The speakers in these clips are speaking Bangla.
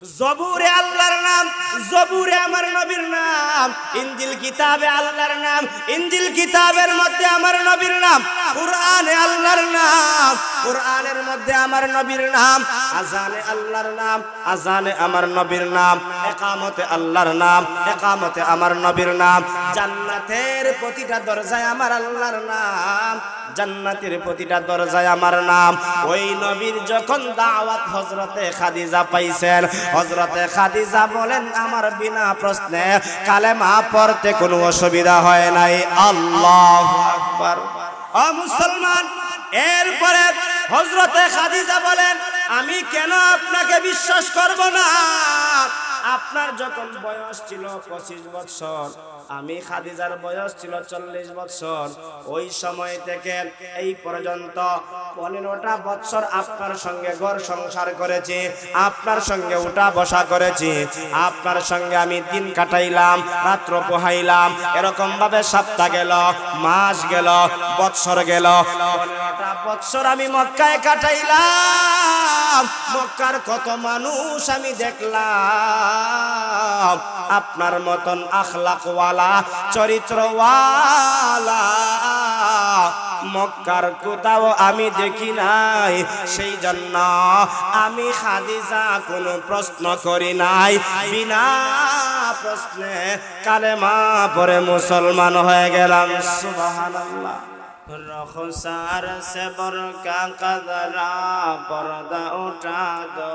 জবুরে আল্লাহর নাম, জবুরে আমার নবীর নাম, ইনজিল কিতাবে আল্লাহর নাম, ইনজিল কিতাবের মধ্যে আমার নবীর নাম, কুরআনে আল্লাহর নাম, কুরআনের মধ্যে আমার নবীর নাম, আযানে আল্লাহর নাম, আযানে আমার নবীর নাম, ইকামতে আল্লাহর নাম, ইকামতে আমার নবীর নাম, জান্নাতের প্রতিটা দরজায় আমার আল্লাহর নাম, জান্নাতের প্রতিটা দরজায় আমার নাম। ওই নবীর যখন দাওয়াত হযরতে খাদিজা পাইছেন, হযরতে খাদিজা বলেন আমার বিনা প্রশ্নে কালেমা পড়তে কোনো অসুবিধা হয় নাই। আল্লাহু আকবার। ও মুসলমান, এরপরে হযরতে খাদিজা বলেন আমি কেন আপনাকে বিশ্বাস করব না? আপনার যখন বয়স ছিল 25 বছর, আমি খাদিজার বয়স ছিল 40 বছর, ওই সময় থেকে এই পর্যন্ত 15টা বছর আপনার সঙ্গে ঘর সংসার করেছি, আপনার সঙ্গে উঠা বসা করেছি, আপনার সঙ্গে আমি দিন কাটাইলাম, রাত্র পোহাইলাম, এরকম ভাবে সপ্তাহ গেল, মাস গেল, বছর গেল, 15টা বছর আমি মক্কায় কাটাইলাম। মক্কার কত মানুষ আমি দেখলাম, আপনার মতন আখলাকওয়ালা, চরিত্রওয়ালা মক্কার কোথাও আমি দেখি নাই। সেই জন্য আমি খাদিজা কোনো প্রশ্ন করি নাই, বিনা প্রশ্নে কালেমা পড়ে মুসলমান হয়ে গেলাম। সুবহানাল্লাহ। রখসার সে বরকা কদরা পর্দা উঠা দো,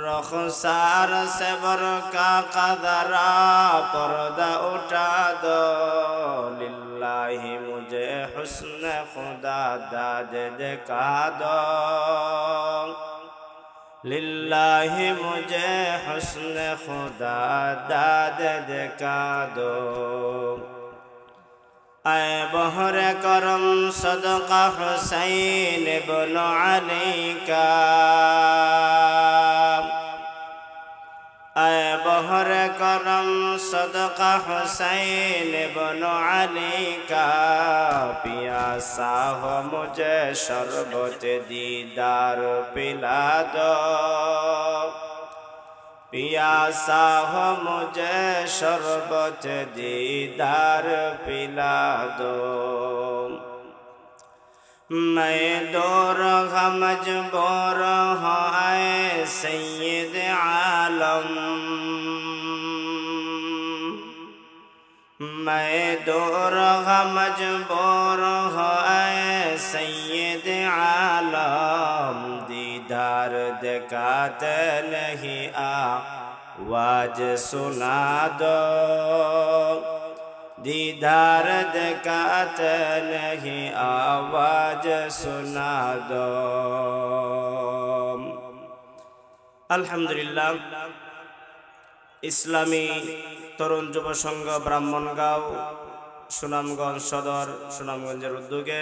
रख़सार से बरका कदरा पर्दा उठा दो, लिल्लाही मुझे हुस्न खुदा दाद दिखा दो, लिल्लाही मुझे हुस्न खुदा दाद दिखा दो। ऐ बहरे करम सदका हुसैन इब्न अली का, ऐ बहरे करम सदका हुसैन इब्न अली का, पियासा हो मुझे शरबत दीदार पिला दो, पियासा हो मुझे शरबत दीदार पिला दो। मैं दूर मजबूर हूँ ऐ सैयद आलम, मैं दूर मजबूर हूँ ऐ सैयद आलम, दीदार दिखाते नहीं आवाज सुना दो, दीदार दिखाते नहीं आवाज सुना दो। अल्हम्दुलिल्लाह। इस्लामी तरुण युव संघ ब्राह्मणगाঁও সুনামগঞ্জ সদর, সুনামগঞ্জের উদ্যোগে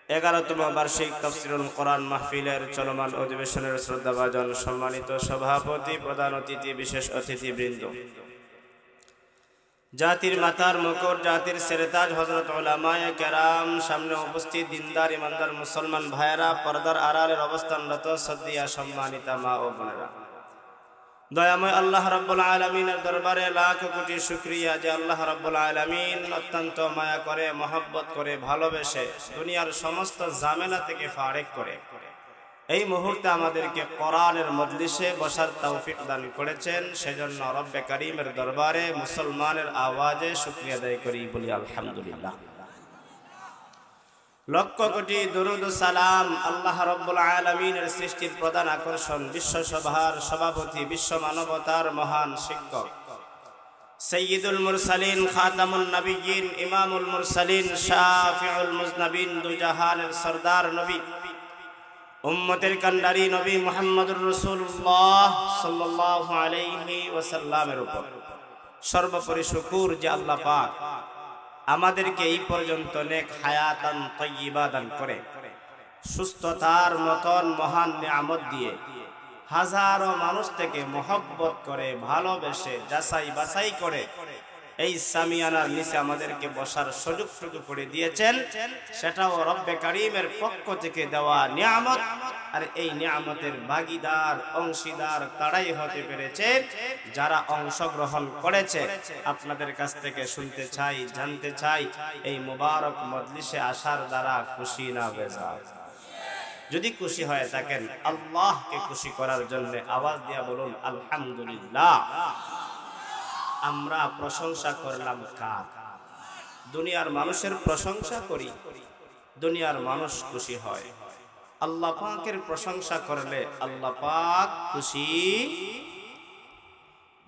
11তম বার্ষিক তাফসীরুল কোরআন মাহফিলের চলমান অধিবেশনের শ্রদ্ধাভাজন সম্মানিত সভাপতি, প্রধান অতিথি, বিশেষ অতিথিবৃন্দ, জাতির মাতার মুকুট, জাতির সেরেতাজ হযরত উলামায়ে কেরাম, সামনে উপস্থিত দিনদার ইমানদার মুসলমান ভাইয়েরা, পর্দার আড়ালের অবস্থানরত শ্রদ্ধেয়া সম্মানিতা মা ও বোনেরা, দয়াময় আল্লাহ রাব্বুল আলামিনের দরবারে লাখ কোটি শুকরিয়া যে আল্লাহ রাব্বুল আলামিন অত্যন্ত মায়া করে, মহব্বত করে, ভালোবেসে দুনিয়ার সমস্ত ঝামেলা থেকে ফারেক করে এই মুহূর্তে আমাদেরকে কোরআনের মজলিসে বসার তৌফিক দান করেছেন। সেজন্য রব্বে কারীমের দরবারে মুসলমানের আওয়াজে শুকরিয়া আদায় করি, বলি আলহামদুলিল্লাহ। লক্ষ কোটি দরুদ ও সালাম আল্লাহ রাব্বুল আলামিনের সৃষ্টির প্রধান আকর্ষণ, বিশ্বসভার সভাপতি, বিশ্ব মানবতার মহান শিক্ষক, সাইয়্যিদুল মুরসালিন, খাতামুন নবিয়্যিন, ইমামুল মুরসালিন, শাফিউল মুজনাবিন, দুজাহানের সরদার নবী, উম্মতের কান্ডারি নবী মুহাম্মদুর রাসূলুল্লাহ সাল্লাল্লাহু আলাইহি ওয়াসাল্লামের উপর সর্বোপরি শুকর যে আল্লাহ পাক আমাদেরকে এই পর্যন্ত নেক হায়াতান তাইয়্যিবা দান করে, সুস্থতার মতন মহান নিয়ামত দিয়ে হাজারো মানুষ থেকে মহব্বত করে, ভালোবেসে, যাচাই বাছাই করে এই সামিয়ানার নিচে আমাদেরকে বসার সুযোগটুকু করে দিয়েছেন, সেটাও রব্বে কারীমের পক্ষ থেকে দেওয়া নিয়ামত। আর এই নিয়ামতের ভাগীদার অংশীদার তারাই হতে পেরেছে যারা অংশগ্রহণ করেছে। আপনাদের কাছ থেকে শুনতে চাই, জানতে চাই, এই মুবারক মজলিসে আসার দ্বারা খুশি না বেজার? যদি খুশি হয়ে থাকেন আল্লাহকে খুশি করার জন্য আওয়াজ দিয়া বলুন আলহামদুলিল্লাহ। আমরা প্রশংসা করলাম কার? দুনিয়ার মানুষের প্রশংসা করি, দুনিয়ার মানুষ খুশি হয়। আল্লাহ পাকের প্রশংসা করলে আল্লাহ পাক খুশি।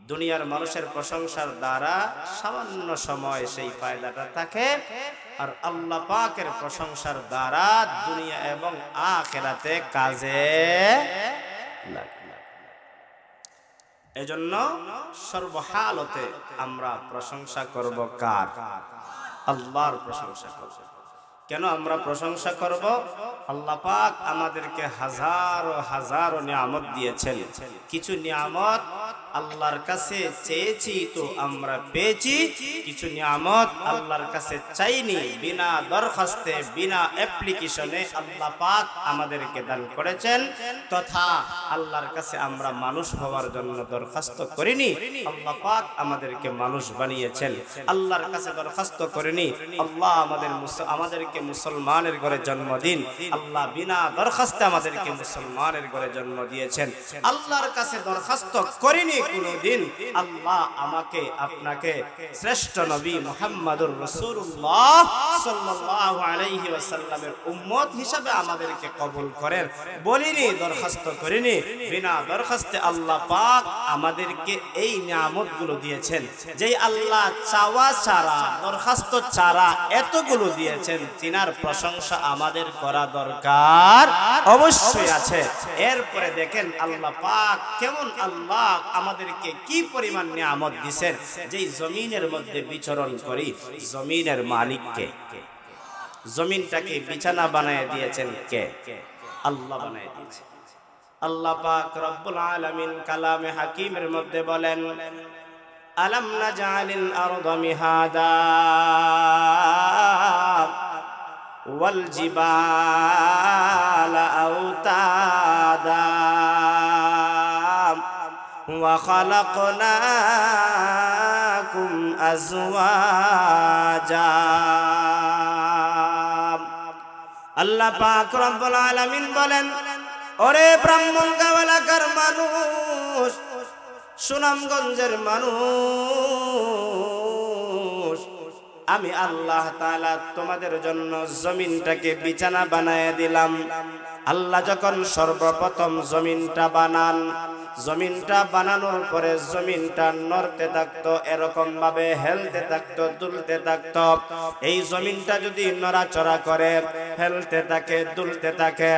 দুনিয়ার মানুষের প্রশংসার দ্বারা সামান্য সময় সেই ফায়দাটা থাকে, আর আল্লাহ পাকের প্রশংসার দ্বারা দুনিয়া এবং আখিরাতে কাজে লাগে। এজন্য সর্বহালতে আমরা প্রশংসা করব কার? আল্লাহর প্রশংসা করব। কেন আমরা প্রশংসা করব? আল্লাহ পাক আমাদেরকে হাজারো হাজারো নিয়ামত দিয়েছেন। কিছু নিয়ামত আল্লাহর কাছে চেয়েছি তো আমরা পেয়েছি, কিছু নিয়ামত আল্লাহর কাছে চাইনি, বিনা দরখাস্তে বিনা অ্যাপ্লিকেশনে আল্লাহ পাক আমাদেরকে দান করেছেন। তথা আল্লাহর কাছে আমরা মানুষ হওয়ার জন্য দরখাস্ত করিনি, আল্লাহ পাক আমাদেরকে মানুষ বানিয়েছেন। আল্লাহর কাছে দরখাস্ত করিনি, আল্লাহ আমাদেরকে মুসলমানের ঘরে জন্ম দিন। আল্লাহ বিনা দরখাস্তে আমাদেরকে মুসলমানের ঘরে জন্ম দিয়েছেন। আল্লাহর কাছে দরখাস্ত করিনি কোনদিন আল্লাহ আমাকে আপনাকে শ্রেষ্ঠ নবী মুহাম্মদুর রাসূলুল্লাহ সাল্লাল্লাহু আলাইহি ওয়াসাল্লামের উম্মত হিসাবে আমাদেরকে কবুল করেন বলিনি, দরখাস্ত করিনি। বিনা দরখাস্তে আল্লাহ পাক আমাদেরকে এই নিয়ামতগুলো দিয়েছেন। যেই আল্লাহ চাওয়া ছাড়া, দরখাস্ত ছাড়া এতগুলো দিয়েছেন, তিনার প্রশংসা আমাদের করা দরকার অবশ্যই আছে। এরপরে দেখেন আল্লাহ পাক কেমন, আল্লাহ আমাদেরকে কি পরিমাণ নিয়ামত দিয়েছেন। যেই জমিনের মধ্যে বিচরণ করি, জমিনের মালিক কে? জমিনটাকে বিছানা বানায় দিয়েছেন কে? আল্লাহ বানায় দিয়েছেন। আল্লাহ পাক রব্বুল আলামিন কালামে হাকিমের মধ্যে বলেন, আলাম নাজআলিল আরদা মিহাদা ওয়াল জিবালা আওতাদা ওয়া খালাকনাকুম আজওয়াজা। আল্লাহ পাক রব্বুল আলামিন বলেন, ওরে ব্রাহ্মণগাঁও এলাকার মানুষ, সুনামগঞ্জের মানুষ, আমি আল্লাহ তাআলা তোমাদের জন্য জমিনটাকে বিছানা বানায় দিলাম। আল্লাহ যখন সর্বপ্রথম জমিনটা বানান, জমিনটা বানানোর পরে জমিনটা নড়তে থাকতো, এরকম ভাবে হেলতে থাকতো, দুলতে থাকতো। এই জমিনটা যদি নড়াচড়া করে, হেলতে থাকে, দুলতে থাকে,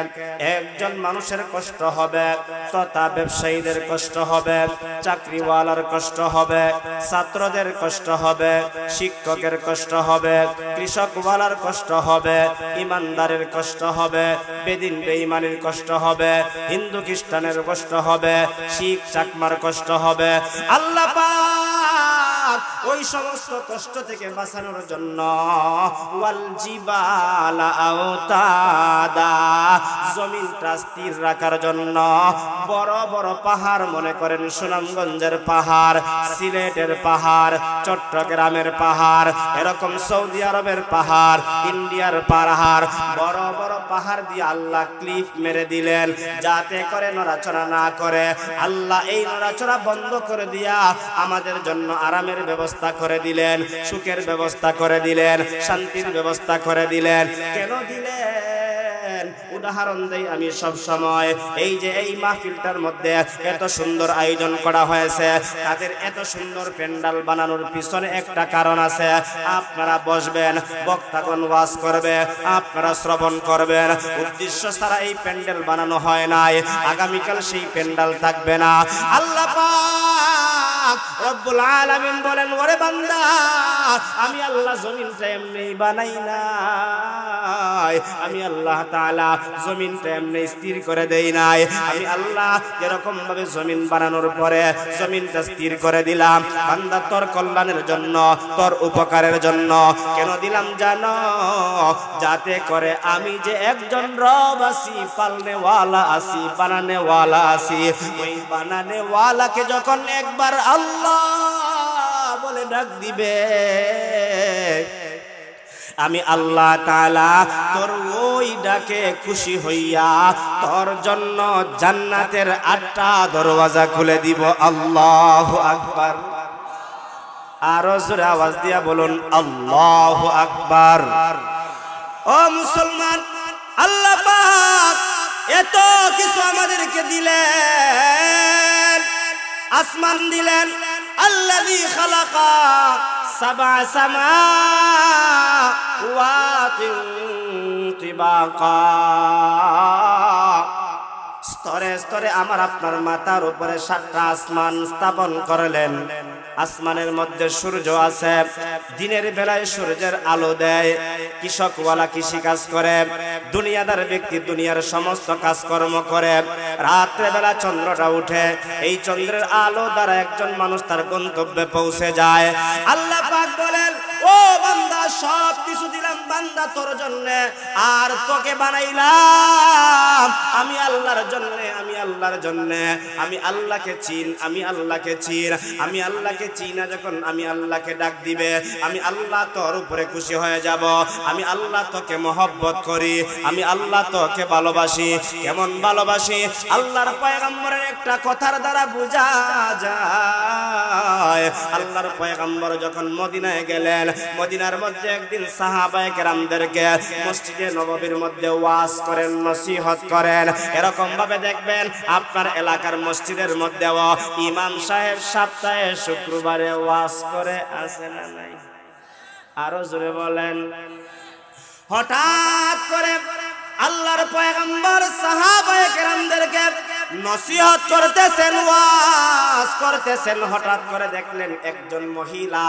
একজন মানুষের কষ্ট হবে, তথা ব্যবসায়ীদের কষ্ট হবে, চাকরিওয়ালার কষ্ট হবে, ছাত্রদের কষ্ট হবে, শিক্ষকের কষ্ট হবে, কৃষকওয়ালার কষ্ট হবে, ইমানদারের কষ্ট হবে, বেদিন বেঈমানের কষ্ট হবে, হিন্দু খ্রিস্টানের কষ্ট হবে, শিখ চাকমার কষ্ট হবে। আল্লাহ পাক ওই সমস্ত কষ্ট থেকে বাঁচানোর জন্য ওয়াল জিবালা আওতাদা, জমিনটা স্থির রাখার জন্য বড় বড় পাহাড়, মনে করেন সুনামগঞ্জের পাহাড়, সিলেটের পাহাড়, চট্টগ্রামের পাহাড়, এরকম সৌদি আরবের পাহাড়, ইন্ডিয়ার পাহাড়, বড় বড় পাহাড় দিয়ে আল্লাহ ক্লিফ মেরে দিলেন যাতে করে নড়াচড়া না করে। আল্লাহ এই নড়াচড়া বন্ধ করে দিয়া আমাদের জন্য আরামের ব্যবস্থা করে দিলেন, সুখের ব্যবস্থা করে দিলেন, শান্তির ব্যবস্থা করে দিলেন। কেন দিলেন? উদাহরণ দেই আমি সব সময়। এই যে এই মাহফিলটার মধ্যে এত সুন্দর আয়োজন করা হয়েছে, তাদের এত সুন্দর প্যান্ডেল বানানোর পিছনে একটা কারণ আছে। আপনারা বসবেন, বক্তাগণ ওয়াজ করবে, আপনারা শ্রবণ করবেন। উদ্দেশ্য ছাড়া এই প্যান্ডেল বানানো হয় নাই। আগামীকাল সেই প্যান্ডেল থাকবে না। আল্লাহ পাক রব্বুল আলামিন বলেন, ওরে বান্দা, আমি আল্লাহ জমিনটা এমনি বানাই নাই, নাই, আমি আল্লাহ তাআলা জমিনটা এমনি স্থির করে দেই নাই। আমি আল্লাহ যেরকম ভাবে জমিন বানানোর পরে জমিনটা স্থির করে দিলাম বান্দা তোর কল্যাণের জন্য, তোর উপকারের জন্য। কেন দিলাম জানো? যাতে করে আমি যে একজন রব আছি, পালনেওয়ালা আছি, বানানেওয়ালা আছি, ওই বানানেওয়ালাকে যখন একবার আল্লাহ বলে ডাক দিবে, আমি আল্লাহ তাআলা তোর ওই ডাকে খুশি হইয়া তোর জন্য জান্নাতের 8টা দরওয়াজা খুলে দিব। আল্লাহু আকবার। আরো জোরে আওয়াজ দিয়া বলুন আল্লাহু আকবার। ও মুসলমান, আল্লাহ পাক এত কিছু আমাদেরকে দিলেন। আসমান দিলেন, আল্লাযী খালাকা সাবআ সামাওয়াতিন তিবাকা। স্তরে স্তরে আমার আপনার মাথার উপরে 7টা আসমান স্থাপন করলেন। আসমানের মধ্যে সূর্য আছে, দিনের বেলায় সূর্যের আলো দেয়, কৃষকওয়ালা কৃষি কাজ করে, দুনিয়াদার ব্যক্তি দুনিয়ার সমস্ত কাজকর্ম করে। রাত্রে বেলা চন্দ্রটা উঠে, এই চন্দ্রের আলো দ্বারা একজন মানুষ তার গন্তব্যে পৌঁছে যায়। আল্লাহ পাক বলেন, ও বান্দা সব কিছু দিলাম বান্দা তোর জন্য, আর তোকে বানাইলাম আমি আল্লাহর জন্য, আমি আল্লাহর জন্য। আমি আল্লাহকে চিন, আমি আল্লাহকে চিন, আমি আল্লাহকে চিনা যখন আমি আল্লাহকে ডাক দিবে, আমি আল্লাহ তোর উপরে খুশি হয়ে যাব। আমি আল্লাহ তোকে মহব্বত করি, আমি আল্লাহ তোকে ভালোবাসি। কেমন ভালোবাসি? আল্লাহর পয়গম্বরের একটা কথার দ্বারা বোঝা যায়। আল্লাহর পয়গম্বর যখন মদিনায় গেলেন, মদিনার মধ্যে একদিন সাহাবায়ে কেরামদেরকে মসজিদে নববীর মধ্যে ওয়াজ করেন, নসিহত করেন। এরকম ভাবে দেখবেন আপনার এলাকার মসজিদের মধ্যেও ইমাম সাহেব সপ্তাহে শুক্রবারে ওয়াজ করে, আছে না নাই? আরো জোরে বলেন। হঠাৎ করে আল্লাহর পয়গম্বর সাহাবায়ে কেরামদেরকে নসিহত করতেছেন, ওয়াজ করতেছেন। হঠাৎ করে দেখলেন একজন মহিলা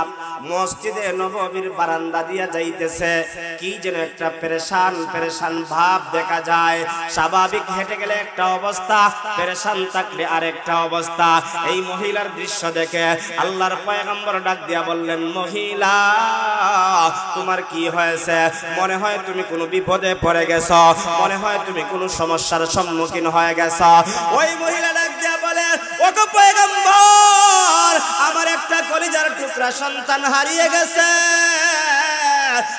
মসজিদে নববীর বারান্দা দিয়া যাইতেছে। কি যেন একটা পেরেশান পেরেশান ভাব দেখা যায়। স্বাভাবিক হেঁটে গেলে একটা অবস্থা, পেরেশান থাকলে আরেকটা অবস্থা। এই মহিলার দৃশ্য দেখে আল্লাহর পয়গম্বর ডাক দিয়া বললেন, মহিলা তোমার কি হয়েছে? মনে হয় তুমি কোনো বিপদে পড়ে গেছো, মনে হয় তুমি কোনো সমস্যার সম্মুখীন হয়ে গেছো। ওই মহিলা ডাক দিয়া বলে, ওগো পয়গম্বর, আমার একটা কলিজার টুকরা সন্তান হারিয়ে গেছে।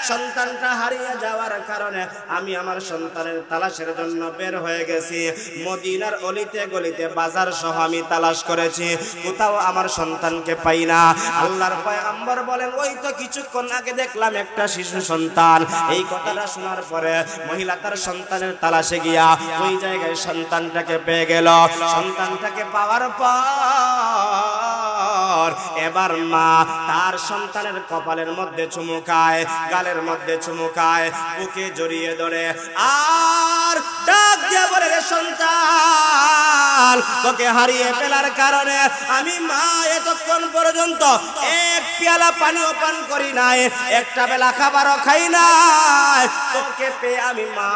সন্তানটা হারিয়ে যাওয়ার কারণে আমি আমার সন্তানের তালাশের জন্য বের হয়ে গেছি। মদিনার অলিতে গলিতে বাজার সহ আমি তালাশ করেছি, কোথাও আমার সন্তানকে পাই না। আল্লাহর পয়গম্বর বলেন, ওই তো কিছুক্ষণ আগে দেখলাম একটা শিশু সন্তান। এই কথাটা শোনার পরে মহিলা তার সন্তানের তালাশে গিয়া ওই জায়গায় সন্তানটাকে পেয়ে গেল। সন্তানটাকে পাওয়ার পর এবার মা তার সন্তানের কপালের মধ্যে চুমুকায়, গালের মধ্যে চুমুকায়, বুকে জড়িয়ে ধরে আর ডাক দিয়া বলে, রে সন্তান, তোকে হারিয়ে ফেলার কারণে আমি মা এতক্ষণ পর্যন্ত এক পেয়ালা পানিও পান করি নাই, একটা বেলা খাবারও খাই নাই। তোকে পেয়ে আমি মা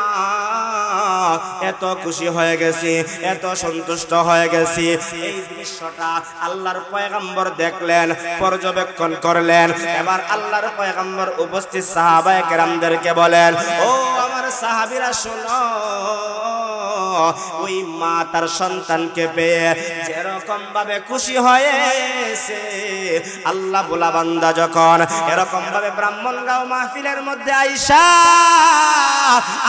এত খুশি হয়ে গেছি, এত সন্তুষ্ট হয়ে গেছি। এই দৃশ্যটা আল্লাহর পয়গম্বর দেখলেন, পর্যবেক্ষণ করলেন। এবার আল্লাহর পয়গম্বর উপস্থিত সাহাবায়ে কেরামদেরকে বলেন, ও আমার সাহাবীরা শোনো, ওই মা তার সন্তানকে পেয়ে যেরকম ভাবে খুশি হয়েছে, আল্লাহ বলা বান্দা যখন এরকম ভাবে ব্রাহ্মণগাঁও মাহফিলের মধ্যে আইসা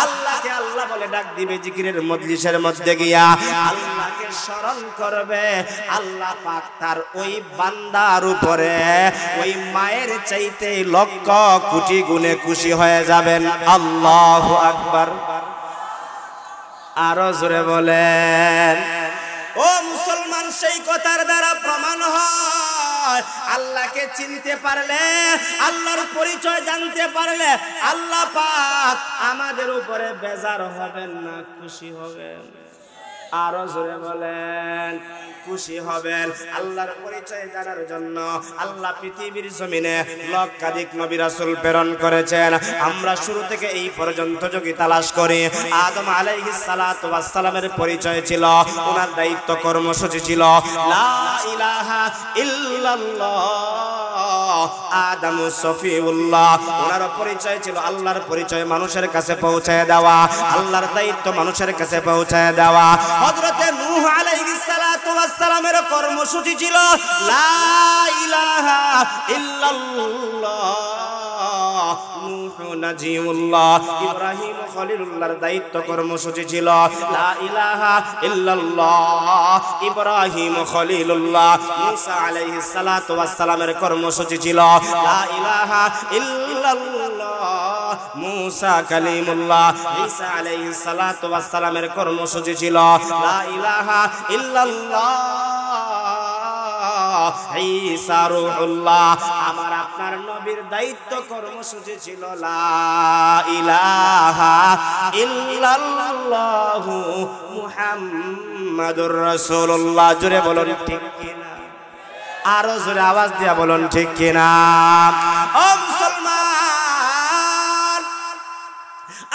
আল্লাহকে আল্লাহ বলে ডাক দিবে, জিকিরের মজলিসের মধ্যে গিয়া আল্লাহকে স্মরণ করবে, আল্লাহ পাক তার ওই বান্দার উপরে ওই মায়ের চাইতে লক্ষ কোটি গুণে খুশি হয়ে যাবেন। আল্লাহু আকবার। আরো জোরে বলেন। ও মুসলমান, সেই কথার দ্বারা প্রমাণ হয় আল্লাহকে চিনতে পারলে, আল্লাহর পরিচয় জানতে পারলে আল্লাহ পাক আমাদের উপরে বেজার হবেন না, খুশি হবেন। আরো জোরে বলেন। খুশি হবেন আল্লাহর পরিচয় জানার জন্য আল্লাহ পৃথিবীর জমিনে লক্ষাধিক নবী রাসূল প্রেরণ করেছেন। আমরা শুরু থেকে এই পর্যন্ত যদি তালাশ করি, আদম আলাইহিস সালাতু ওয়াস সালামের পরিচয় ছিল, ওনার দায়িত্ব কর্মসূচি ছিল লা ইলাহা ইল্লাল্লাহ, আদম সফিউল্লাহ। ওনার পরিচয় ছিল আল্লাহর পরিচয় মানুষের কাছে পৌঁছায় দেওয়া, আল্লাহর দায়িত্ব মানুষের কাছে পৌঁছায় দেওয়া। হযরতে নূহ আলাইহিস সালাতু ওয়াস সালামের কর্মসূচি ছিল লা ইলাহা ইল্লাল্লাহ, নূহ নাজিউল্লাহ। ইব্রাহিম খলিলুল্লাহর দায়িত্ব কর্মসূচি ছিল লা ইলাহা ইল্লাল্লাহ, ইব্রাহিম খলিলুল্লাহ। মুসা আলাইহিস সালাতু ওয়াস সালামের কর্মসূচি ছিল লা ইলাহা ইল্লাল্লাহ, মুসা কালিমুল্লাহ। ঈসা আলাইহিস সালাতু ওয়াস সালামের কর্মসূচি ছিল লা ইলাহা ইল্লাল্লাহ, ঈসা রূহুল্লাহ। আমার আপনার নবীর দায়িত্ব কর্মসূচি ছিল লা ইলাহা ইল্লাল্লাহু মুহাম্মাদুর রাসূলুল্লাহ। জোরে বলুন ঠিক কিনা, আরো জোরে আওয়াজ দিয়া বলুন ঠিক কিনা। ও মুসলমান,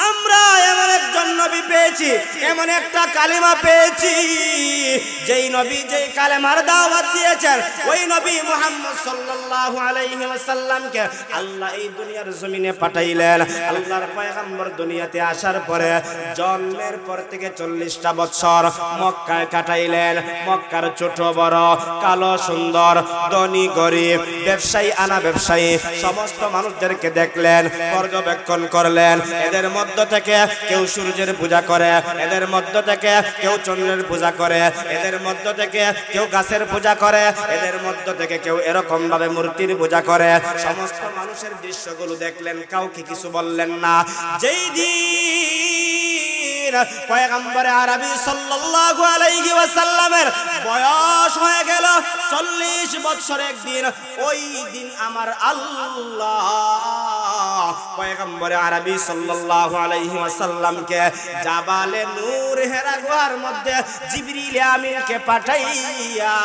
আমরা এমন একজন নবী পেয়েছি, এমন একটা কালিমা পেয়েছি, যেই নবী যেই কালেমার দাওয়াত দিয়েছেন, ওই নবী মুহাম্মদ সাল্লাল্লাহু আলাইহি ওয়াসাল্লামকে আল্লাহ এই দুনিয়ার জমিনে পাঠাইলেন। আল্লাহর পয়গম্বর দুনিয়াতে আসার পরে জন্মের পর থেকে 40টা বছর মক্কায় কাটাইলেন। মক্কার ছোট বড়, কালো সুন্দর, ধনী গরিব, ব্যবসায়ী আনা ব্যবসায়ী সমস্ত মানুষদেরকে দেখলেন, পর্যবেক্ষণ করলেন। এদের মধ্য থেকে কেউ সূর্যের পূজা করে, এদের মধ্য থেকে কেউ চন্দ্রের পূজা করে, এদের মধ্য থেকে কেউ গাছের পূজা করে, এদের মধ্য থেকে কেউ এরকম ভাবে মূর্তির পূজা করে। সমস্ত মানুষের দৃশ্যগুলো দেখলেন, কাউকে কিছু বললেন না। যেই দিন পয়গম্বরে আরবি সাল্লাল্লাহু আলাইহি ওয়াসাল্লামের বয়স হয়ে গেল 40 বছর একদিন, ওই দিন আমার আল্লাহ পয়গম্বরে আরবি সাল্লাল্লাহু আলাইহি ওয়াসাল্লামকে জাবালে নূর হেরা গুহার মধ্যে জিবরিল আমিনকে পাঠাইয়া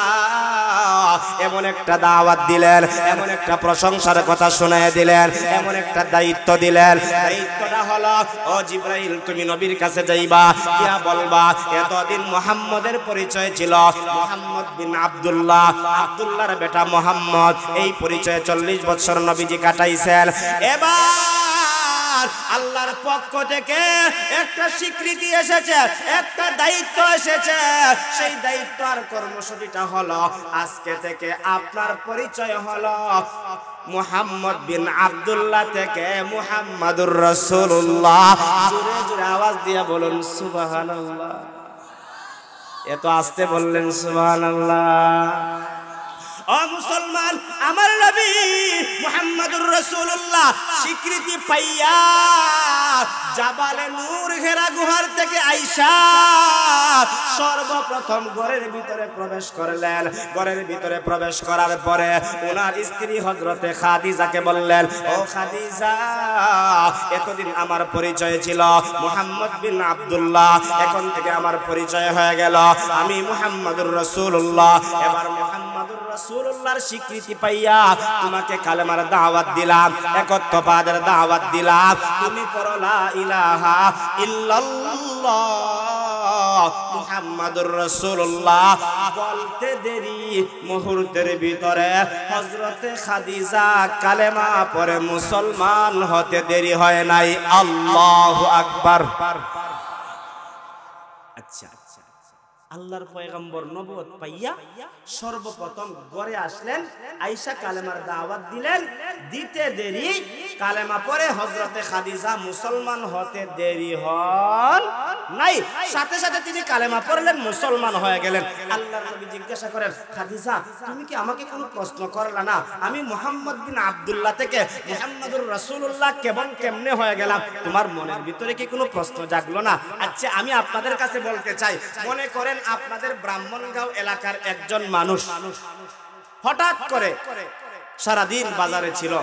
এমন একটা দাওয়াত দিলেন, এমন একটা প্রশংসার কথা শোনায় দিলেন, এমন একটা দায়িত্ব দিলেন। দায়িত্বটা হলো, ও জিবরাইল তুমি নবীর কাছে যাইবা, গিয়া বলবা এতদিন মুহাম্মদের পরিচয় ছিল মুহাম্মদ বিন আব্দুল্লাহ, আব্দুল্লাহর বেটা মুহাম্মদ। এই পরিচয়ে 40 বছর নবীজি কাটাইছেন। এবার আল্লাহর পক্ষ থেকে একটা স্বীকৃতি এসেছে, একটা দায়িত্ব এসেছে। সেই দায়িত্ব আর কর্মসূচিটা হলো, আজকে থেকে আপনার পরিচয় হলো মুহাম্মদ বিন আব্দুল্লাহ থেকে মুহাম্মাদুর রাসূলুল্লাহ। জোরে জোরে আওয়াজ দিয়ে বলুন সুবহানাল্লাহ। এত আস্তে বললেন সুবহানাল্লাহ। ও মুসলমান, আমার নবী মুহাম্মাদুর রাসূলুল্লাহ স্বীকৃতি পাইয়া জাবালে নূর ঘেরা গুহার থেকে আইসা সর্বপ্রথম ঘরের ভিতরে প্রবেশ করলেন। ঘরের ভিতরে প্রবেশ করার পরে ওনার স্ত্রী হযরতে খাদিজাকে বললেন, ও খাদিজা, এতদিন আমার পরিচয় ছিল মুহাম্মদ বিন আব্দুল্লাহ, এখন থেকে আমার পরিচয় হয়ে গেল আমি মুহাম্মাদুর রাসূলুল্লাহ। এবার মুহাম্মাদুর রাসূলুল্লাহর স্বীকৃতি পাইয়া তোমাকে কালেমার দাওয়াত দিলাম, একত্ববাদের দাওয়াত দিলাম। তুমি পড়ো লা ইলাহা ইল্লাল্লাহ মুহাম্মাদুর রাসূলুল্লাহ। বলতে দেরি মুহূর্তের ভিতরে হযরতে খাদিজা কালেমা পড়ে মুসলমান হতে দেরি হয় নাই। আল্লাহু আকবার। আচ্ছা, আল্লাহর পয়গম্বর নবুয়ত পাইয়া সর্বপ্রথম ঘরে আসলেন, আয়েশা কালেমার দাওয়াত দিলেন। দিতে দেরি কালেমা পড়ে হযরতে খাদিজা মুসলমান হতে দেরি হন নাই, সাথে সাথে তিনি কালেমা পড়লেন, মুসলমান হয়ে গেলেন। আল্লাহর নবী জিজ্ঞাসা করেন, খাদিজা তুমি কি আমাকে কোনো প্রশ্ন করলা না? আমি মুহাম্মদ বিন আব্দুল্লাহ থেকে মুহাম্মাদুর রাসূলুল্লাহ কেমনে হয়ে গেলাম? তোমার মনের ভিতরে কি কোনো প্রশ্ন জাগলো না? আচ্ছা, আমি আপনাদের কাছে বলতে চাই, মনে করেন আপনাদের ব্রাহ্মণগাঁও এলাকার একজন মানুষ হঠাৎ করে সারাদিন বাজারে ছিল,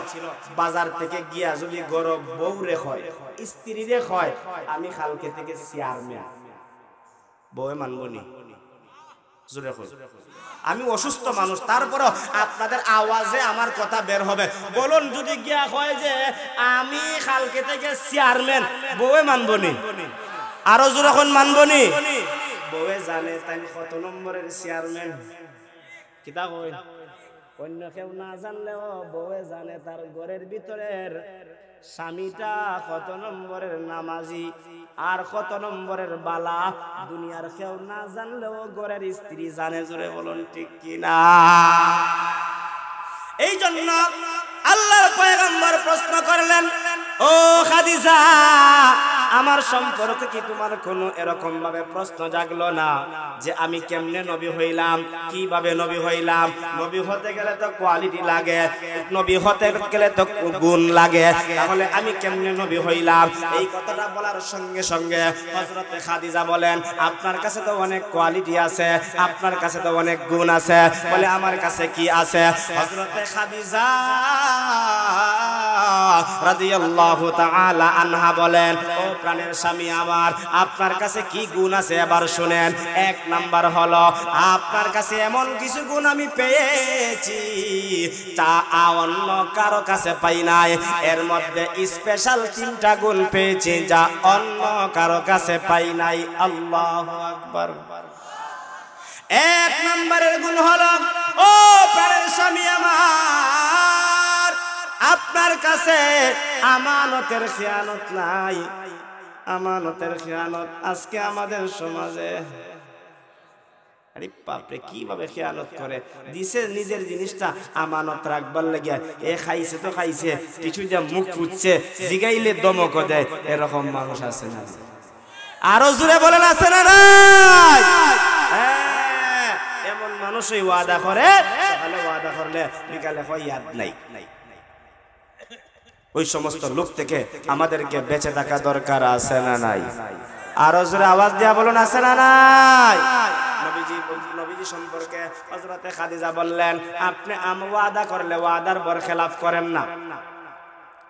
বাজার থেকে গিয়া যদি গরব বউ রে হয়, স্ত্রী রে হয়, আমি কালকে থেকে চেয়ারম্যান, বউয়ে মানবনি? জোরে কই। আমি অসুস্থ মানুষ, তারপরে আপনাদের আওয়াজে আমার কথা বের হবে। বলুন যদি গিয়া হয় যে আমি কালকে থেকে চেয়ারম্যান, বউয়ে মানবনি? আরো জোরে কোন মানবনি? বউয়ে জানে তাই কত নম্বরের চেয়ারম্যান। কিতা কই? অন্য কেউ না জানলেও বউয়ে জানে তার ঘরের ভিতরের স্বামীটা কত নম্বরের নামাজি আর কত নম্বরের বালা। দুনিয়ার কেউ না জানলেও ঘরের স্ত্রী জানে। জোরে বলুন ঠিক কিনা? এই জন্য আল্লাহর পয়গম্বর প্রশ্ন করলেন, ও খাদিজা, আমার সম্পর্কে কি তোমার কোনো এরকম ভাবে প্রশ্ন জাগলো না যে আমি কেমনে নবী হইলাম, কিভাবে নবী হইলাম? নবী হতে গেলে তো কোয়ালিটি লাগে, নবী হতে গেলে তো গুণ লাগে, তাহলে আমি কেমনে নবী হইলাম? এই কথাটা বলার সঙ্গে সঙ্গে হযরতে খাদিজা বলেন, আপনার কাছে তো অনেক কোয়ালিটি আছে, আপনার কাছে তো অনেক গুণ আছে। বলে আমার কাছে কি আছে? হযরতে খাদিজা রাদিয়াল্লাহু তাআলা আনহা বলেন, ও প্রাণের স্বামী আমার, আপনার কাছে কি গুণ আছে এবার শুনেন। এক নাম্বার হলো আপনার কাছে এমন কিছু গুণ আমি পেয়েছি তা অন্য কারো কাছে পাই নাই। এর মধ্যে স্পেশাল 3টা গুণ পেয়েছি যা অন্য কারো কাছে পাই নাই। আল্লাহু আকবার। এক নম্বরের গুণ হলো, ও প্রাণের স্বামী আমার, আপনার কাছে আমানতের খেয়ানত নাই। আমানতের খেয়ানত আজকে আমাদের সমাজে, আরে বাপরে কিভাবে খেয়ানত করে দিছে নিজের জিনিসটা আমানত রাখবার লাগিয়া। এ খাইছে তো খাইছে, কিছু যে মুখ ফুটছে, জিগাইলে দমক দেয়, এরকম মানুষ আছে না? আরো জোরে বলেন আছে না নাই? এমন মানুষই ওয়াদা করে, সকালে ওয়াদা করলে বিকালে হয় ইয়াদ নাই। ওই সমস্ত লোক থেকে আমাদেরকে বেঁচে থাকা দরকার আছে না নাই? আরো জোরে আওয়াজ দিয়া বলুন আছে না নাই? নবীজি সম্পর্কে হযরতে খাদিজা বললেন, আপনি ওয়াদা করলে ওয়াদার বরখেলাফ করেন না।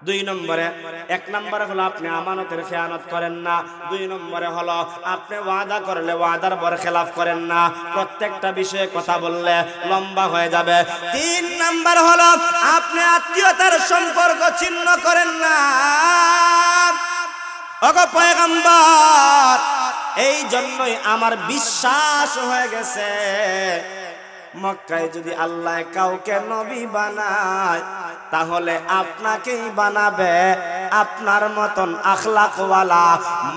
2 নম্বরে, 1 নম্বরে হলো আপনি আমানতের খেয়ানত করেন না। 2 নম্বরে হলো আপনি ওয়াদা করলে ওয়াদার বরখেলাফ করেন না। প্রত্যেকটা বিষয়ে কথা বললে লম্বা হয়ে যাবে। 3 নম্বর হলো আপনি আত্মীয়তার সম্পর্ক ছিন্ন করেন না। ওগো পয়গম্বর, এই জন্যই আমার বিশ্বাস হয়ে গেছে মক্কায় যদি আল্লাহ কাউকে নবী বানায় তাহলে আপনাকেই বানাবে। আপনার মতন আখলাকওয়ালা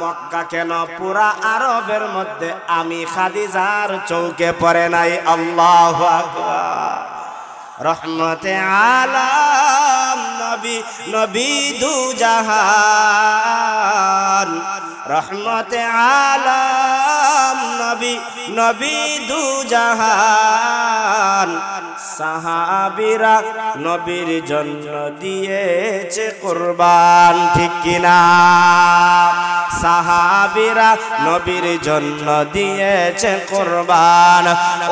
মক্কা কেন পুরা আরবের মধ্যে আমি খাদিজার চৌকে পড়ে নাই। আল্লাহু আকবার। রহমতে আলাম নবী, নবী দু জাহান। রহমতে আলাম নবী, নবী দু জাহান। সাহাবীরা নবীর জন্য দিয়েছে কুরবান, ঠিক কিনা? সাহাবীরা নবীর জন্য দিয়েছে কুরবান।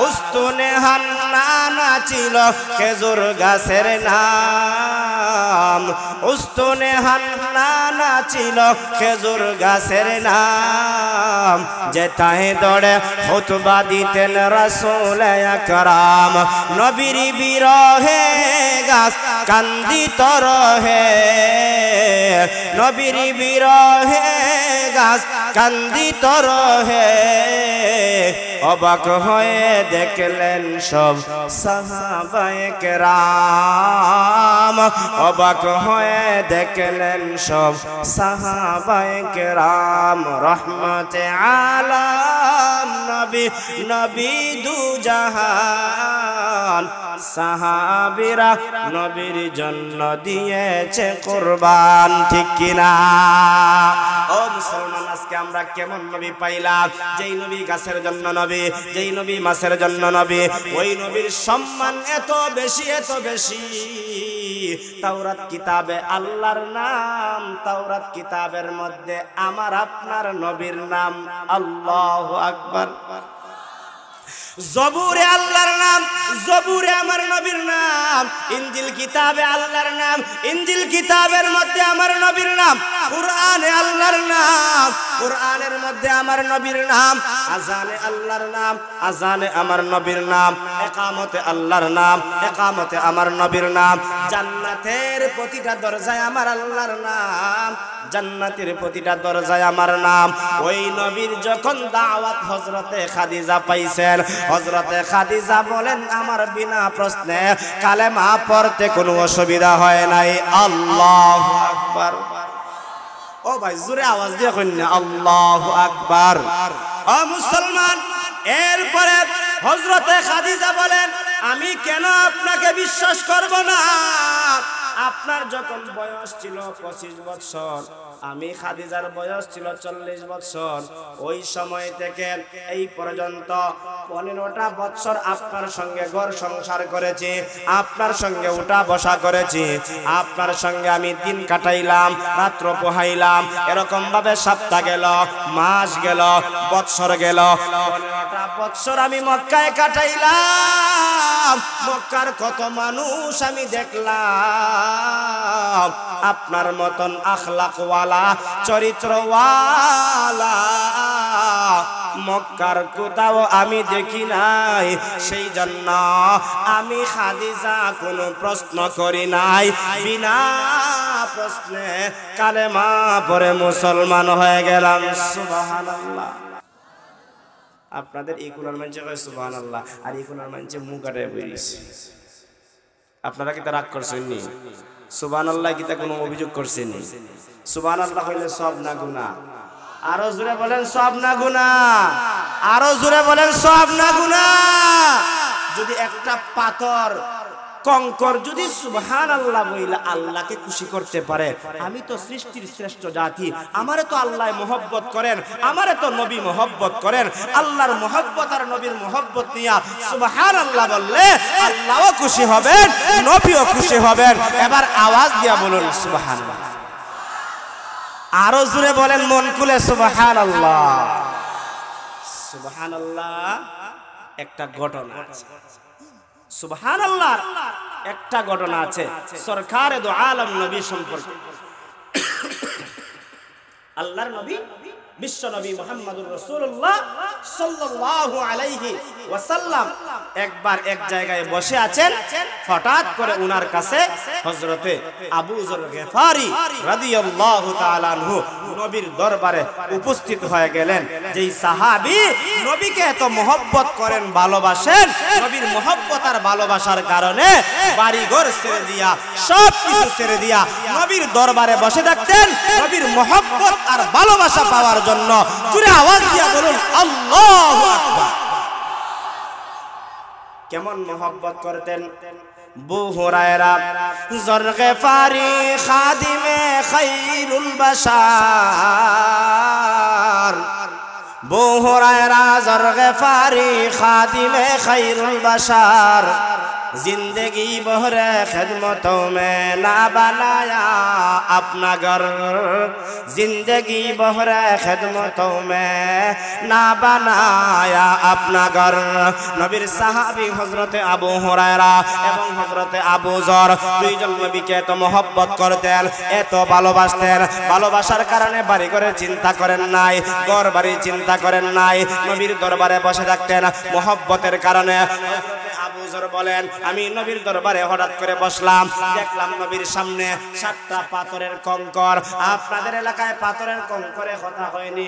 উস্তুনে হান্নানা ছিল খেজুর গাছের নাম। উস্তুনে হান্নানা ছিল খেজুর গাছের নাম। যেথায় দৌড়ে খুতবা দিতেন রাসূল আকরাম। নবীর বিরহে গাছ কান্দিত রহে। নবীর বিরহে গাছ কান্দিত রহে। অবাক হয়ে দেখলেন সব সাহাবায়ে কেরাম। অবাক হয়ে দেখলেন সব সাহাবায়ে কেরাম। রহমতে আলাম নবী, নবী দু জাহান। সাহাবীরা নবীর জন্য দিয়েছে কুরবান, ঠিক কিনা? ও মুসলমান, আজকে আমরা কেমন নবী পাইলাম? যেই নবী গাছের জন্য নবী, যেই নবী মাছের জন্য নবী, ওই নবীর সম্মান এত বেশি, এত বেশি। তাওরাত কিতাবে আল্লাহর নাম, তাওরাত কিতাবের মধ্যে আমার আপনার নবীর নাম। আল্লাহু আকবার। জবুরে আল্লাহর নাম, জবুরে আমার নবীর নাম। ইনজিল কিতাবে আল্লাহর নাম, ইনজিল কিতাবের মধ্যে আমার নবীর নাম। কুরআনে আল্লাহর নাম, কুরআনের মধ্যে আমার নবীর নাম, আযানে আল্লাহর নাম, আযানে আমার নবীর নাম, ইকামতে আল্লাহর নাম, ইকামতে আমার নবীর নাম, জান্নাতের প্রতিটা দরজায় আমার আল্লাহর নাম, জান্নাতের প্রতিটা দরজায় আমার নাম। ওই নবীর যখন দাওয়াত হযরতে খাদিজা পাইছেন, হযরতে খাদিজা বলেন আমার বিনা প্রশ্নে কালেমা পড়তে কোনো অসুবিধা হয় নাই। আল্লাহু আকবার। ও ভাই জোরে আওয়াজ দিয়ে কইন না আল্লাহু আকবার। ও মুসলমান, এরপরে হযরতে খাদিজা বলেন আমি কেন আপনাকে বিশ্বাস করব না? আপনার যখন বয়স ছিল 25 বছর, আমি খাদিজার বয়স ছিল 40 বছর, ওই সময় থেকে এই পর্যন্ত 15টা বছর আপনার সঙ্গে ঘর সংসার করেছি, আপনার সঙ্গে উঠা বসা করেছি, আপনার সঙ্গে আমি দিন কাটাইলাম, রাত্র পোহাইলাম, এরকম ভাবে সপ্তাহ গেল, মাস গেল, বছর গেল, 15টা বছর আমি মক্কায় কাটাইলাম। মক্কার কত মানুষ আমি দেখলাম, আপনার মতন আখলাকওয়ালা, চরিত্রওয়ালা মক্কার কোথাও আমি দেখি নাই। সেই জন্য আমি খাদিজা কোনো প্রশ্ন করি নাই, বিনা প্রশ্নে কালেমা পড়ে মুসলমান হয়ে গেলাম। সুবহানাল্লাহ। আপনাদের এই কোনার মানুষে কয় সুবহানাল্লাহ, আর এই কোনার মানুষে মুখ কাটায় বইছে। আপনারা কি তা রাগ করছেন নি? সুবহানাল্লাহ কি তা কোনো অভিযোগ করছেন নি? সুবহানাল্লাহ হইলে সব না গুনাহ। আরো জোরে বলেন সব না গুনাহ, আরো জোরে বলেন সব না গুনাহ। যদি একটা পাথর কঙ্কর যদি সুবহানাল্লাহ বইলা আল্লাহকে খুশি করতে পারে, আমি তো সৃষ্টির শ্রেষ্ঠ জাতি, আমারে তো আল্লাহ মহব্বত করেন, আমারে তো নবী মহব্বত করেন। আল্লাহর মহব্বত আর নবীর মহব্বত নিয়া সুবহানাল্লাহ বললে আল্লাহও খুশি হবেন, নবীও খুশি হবেন। এবার আওয়াজ দিয়া বলুন সুবহানাল্লাহ। আরো জোরে বলেন মন খুলে সুবহানাল্লাহ। সুবহানাল্লাহ একটা ঘটনা আছে, সুবহানাল্লাহ একটা ঘটনা আছে সরকারে দো আলম নবী সম্পর্কে। আল্লাহর নবী বিশ্ব নবী মুহাম্মদুর রাসূলুল্লাহ সাল্লাল্লাহু আলাইহি ওয়াসাল্লাম একবার এক জায়গায় বসে আছেন, হঠাৎ করে উনার কাছে হযরতে আবু যর গিফারি রাদিয়াল্লাহু তাআলা আনহু নবীর দরবারে উপস্থিত হয়ে গেলেন। যেই সাহাবী নবীকে এত মহব্বত করেন, ভালোবাসেন, নবীর মহব্বত আর ভালোবাসার কারণে বাড়িঘর ছেড়ে দিয়া, সব কিছু ছেড়ে দিয়া নবীর দরবারে বসে থাকতেন নবীর মহব্বত আর ভালোবাসা পাওয়ার জন্য। জোরে আওয়াজ দিয়া বলুন আল্লাহু আকবার। কেমন মহব্বত করতেন? আবু হুরায়রা যর গিফারি খাদিমে খায়রুল বাশার, আবু হুরায়রা যর গিফারি খাদিমে খায়রুল বাশার, जिंदगी बहरे खिदमतों में ना बनाया अपना घर, जिंदगी बहरे खिदमतों में ना बनाया अपना घर। नबीर साहाबी हजरत আবু হুরায়রা এবং হযরতে আবু যর দুইজন নবীকে এত মহব্বত করতেন, এত ভালোবাসতেন। ভালোবাসার কারণে বাড়ি ঘরে চিন্তা করেন নাই, ঘর বাড়ি চিন্তা করেন নাই, নবীর দরবারে বসে থাকতেন মহব্বতের কারণে। আবু যর বলেন আমি নবীর দরবারে হঠাৎ করে বসলাম, দেখলাম নবীর সামনে 7টা পাথরের কঙ্কর। আপনাদের এলাকায় পাথরের কঙ্করে কথা হয়নি?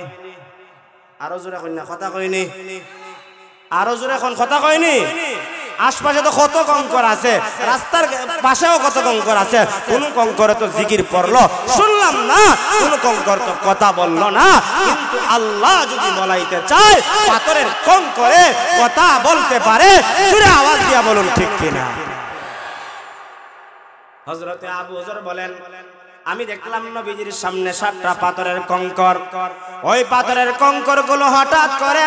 আরো জোরে কইন না, কথা কইনি? আরো জোরে কোন কথা কইনি? আশপাশে তো কত কঙ্কর আছে, রাস্তার পাশেও কত কঙ্কর আছে, কোন কঙ্করে তো জিকির পড়লো শুনলাম না, কোন কঙ্কর তো কথা বললো না। কিন্তু আল্লাহ যদি বলাইতে চায় পাথরের কঙ্করে কথা বলতে পারে। জোরে আওয়াজ দিয়া বলুন ঠিক কিনা? হযরতে আবু যর বলেন আমি দেখলাম নবীজির সামনে 7টা পাথরের কঙ্কর। ওই পাথরের কঙ্কর গুলো হঠাৎ করে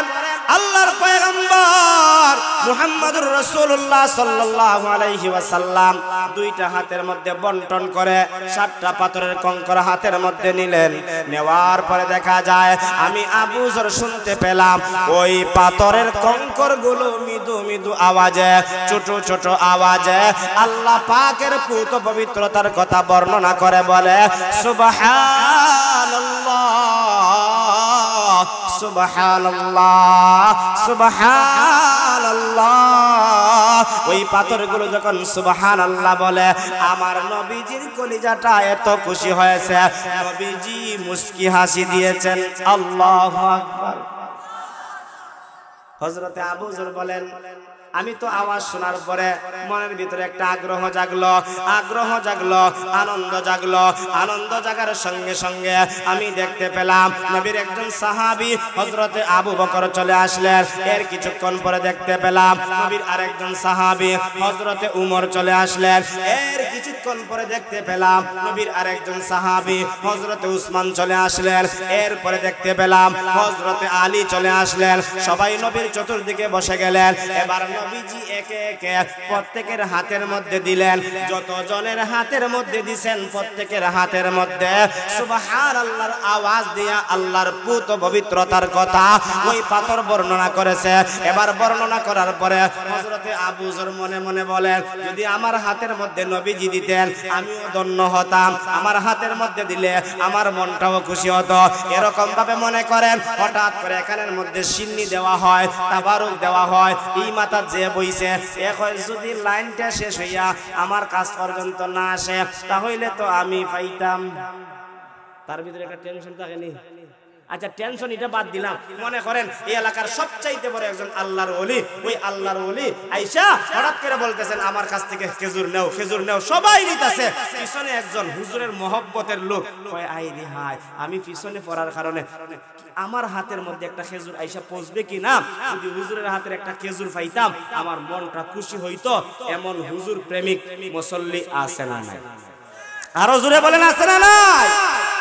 আল্লাহর পয়গম্বর মুহাম্মদুর রাসূলুল্লাহ সাল্লাল্লাহু আলাইহি ওয়াসাল্লাম 2টা হাতের মধ্যে বন্টন করে 7টা পাথরের কঙ্কর হাতের মধ্যে নিলেন। নেওয়ার পরে দেখা যায় আমি আবু যর শুনতে পেলাম ওই পাথরের কঙ্কর গুলো মৃদু মৃদু আওয়াজে, ছোট ছোট আওয়াজে আল্লাহ পাকের পূত পবিত্রতার কথা বর্ণনা করে বলে সুবহানাল্লাহ সুবহানাল্লাহ সুবহানাল্লাহ। ওই পাথরগুলো যখন সুবহানাল্লাহ বলে আমার নবীজির কলিজাটা এত খুশি হয়েছে, নবীজি মুস্কি হাসি দিয়েছেন। আল্লাহু আকবার। হযরতে আবু যর বলেন আমি তো আওয়াজ শোনার পরে মনের ভিতরে একটা আগ্রহ জাগলো, আনন্দ জাগলো। আনন্দ জাগার সঙ্গে সঙ্গে আমি দেখতে পেলাম নবীর একজন সাহাবী হযরতে আবু বকর চলে আসলেন। এর কিছুক্ষণ পরে দেখতে পেলাম নবীর আরেকজন সাহাবী হযরতে উমর চলে আসলেন। এর কিছুক্ষণ পরে দেখতে পেলাম নবীর আরেকজন সাহাবী হযরতে উসমান চলে আসলেন। এরপরে দেখতে পেলাম হযরতে আলী চলে আসলেন। সবাই নবীর চতুর্দিকে বসে গেলেন। এবার নবীজি একে একে প্রত্যেকের হাতের মধ্যে দিলেন। যত জনের হাতের মধ্যে দিবেন প্রত্যেকের হাতের মধ্যে সুবহানাল্লাহর আওয়াজ দিয়া আল্লাহর পুত পবিত্রতার কথা ওই পাথর বর্ণনা করেছে। এবার বর্ণনা করার পরে হযরতে আবু যর মনে মনে বলেন যদি আমার হাতের মধ্যে নবীজি দিতেন আমিও ধন্য হতাম, আমার হাতের মধ্যে দিলে আমার মনটাও খুশি হতো। এরকম ভাবে মনে করেন হঠাৎ করে এখানের মধ্যে সিন্নি দেওয়া হয়, তাবারুক দেওয়া হয়। এই মাথা যে বইছে এখন যদি লাইনটা শেষ হইয়া আমার কাছ পর্যন্ত না আসে তাহলে তো আমি পাইতাম। তার ভিতরে একটা টেনশন থাকেনি? আচ্ছা টেনশন এটা বাদ দিলাম। মনে করেন এই এলাকার সবচাইতে বড় একজন আল্লাহর ওলি, ওই আল্লাহর ওলি আইসা হঠাৎ করে বলতেছেন আমার কাছ থেকে খেজুর নেও, খেজুর নেও। সবাই নিতেছে, পিছনে একজন হুজুরের মহব্বতের লোক কয় আই রে হাই আমি পিছনে পড়ার কারণে আমার হাতের মধ্যে একটা খেজুর আইসা পৌঁছবে কি না, যদি হুজুরের হাতের একটা খেজুর পাইতাম আমার মনটা খুশি হইতো। এমন হুজুর প্রেমিক মুসল্লি আছে না নাই? আরো জোরে বলেন আছে না নাই?